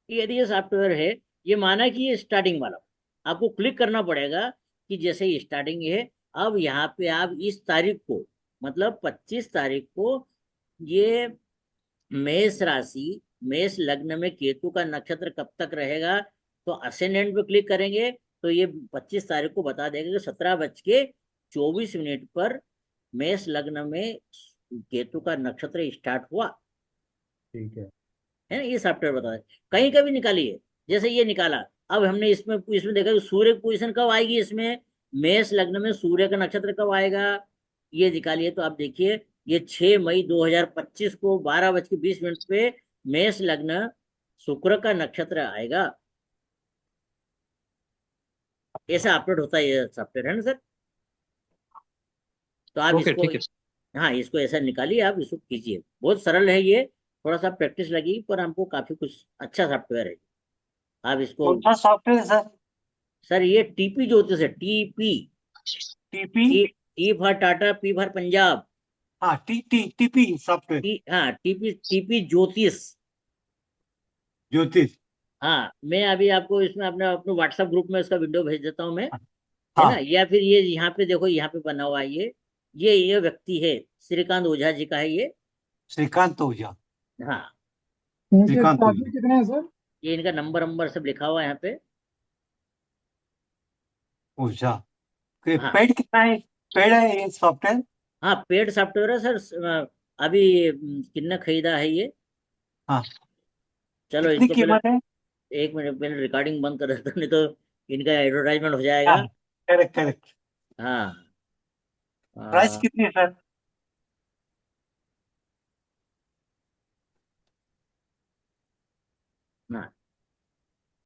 S1: यदि ये सॉफ्टवेयर है, ये माना कि ये स्टार्टिंग वाला, आपको क्लिक करना पड़ेगा कि जैसे ये स्टार्टिंग है। अब यहाँ पे आप इस तारीख को, मतलब 25 तारीख को, ये मेष राशि, मेष लग्न में केतु का नक्षत्र कब तक रहेगा, तो असेंडेंट पे क्लिक करेंगे तो ये 25 तारीख को बता देगा कि 17:24 पर मेष लग्न में केतु का नक्षत्र स्टार्ट हुआ।
S2: ठीक है।
S1: है ना, ये सॉफ्टवेयर बता है। कहीं का भी निकालिए, जैसे ये निकाला। अब हमने इसमें इसमें देखा कि सूर्य की पोजीशन कब आएगी इसमें, मेष लग्न में सूर्य का नक्षत्र कब आएगा, ये निकालिए। तो आप देखिए, ये 6 मई 2025 को 12:20 पे मेष लग्न शुक्र का नक्षत्र आएगा। ऐसा अपडेट होता है ये सॉफ्टवेयर, है ना सर। तो आप
S4: ओके
S1: इसको,
S4: ठीक है।
S1: हाँ इसको ऐसा निकालिए, आप इसको कीजिए। बहुत सरल है ये, थोड़ा सा प्रैक्टिस लगी पर हमको काफी कुछ अच्छा सॉफ्टवेयर है। आप इसको,
S5: कौन सा सॉफ्टवेयर है सर?
S1: सर ये टीपी ज्योतिष है, TP.
S5: TP?
S1: T for Tata, P for Punjab.
S5: हाँ, T T TP software.
S1: T, हाँ टीपी, टीपी ज्योतिष।
S5: ज्योतिष।
S1: हाँ मैं अभी आपको इसमें अपने अपने व्हाट्सएप ग्रुप में इसका विंडो भेज देता हूँ मैं, है ना।
S5: हाँ,
S1: या फिर ये यहाँ पे देखो, यहाँ पे बना हुआ है ये व्यक्ति है, श्रीकांत ओझा जी का है ये।
S5: श्रीकांत ओझा।
S1: हाँ,
S6: इनके
S5: श्रीकांत
S6: चार्जेस
S5: ओझा।
S6: कितने हैं सर?
S1: ये इनका नंबर नंबर सब लिखा हुआ है यहाँ पे।
S5: ओझा।
S1: हाँ
S5: पेड कितना है? पेड है ये सॉफ्टवेयर?
S1: हाँ, पेड सॉफ्टवेयर है सर। अभी कितना खरीदा है ये।
S5: हाँ।
S1: चलो
S5: कितनी
S1: इसको पहले,
S5: कीमत है?
S1: 1 मिनट पहले रिकॉर्डिंग बंद कर देता हूँ, नहीं तो इनका एडवर्टाइजमेंट हो
S5: हाँ,
S1: जाएगा।
S5: Correct correct.
S1: हाँ
S5: प्राइस कितनी है सर?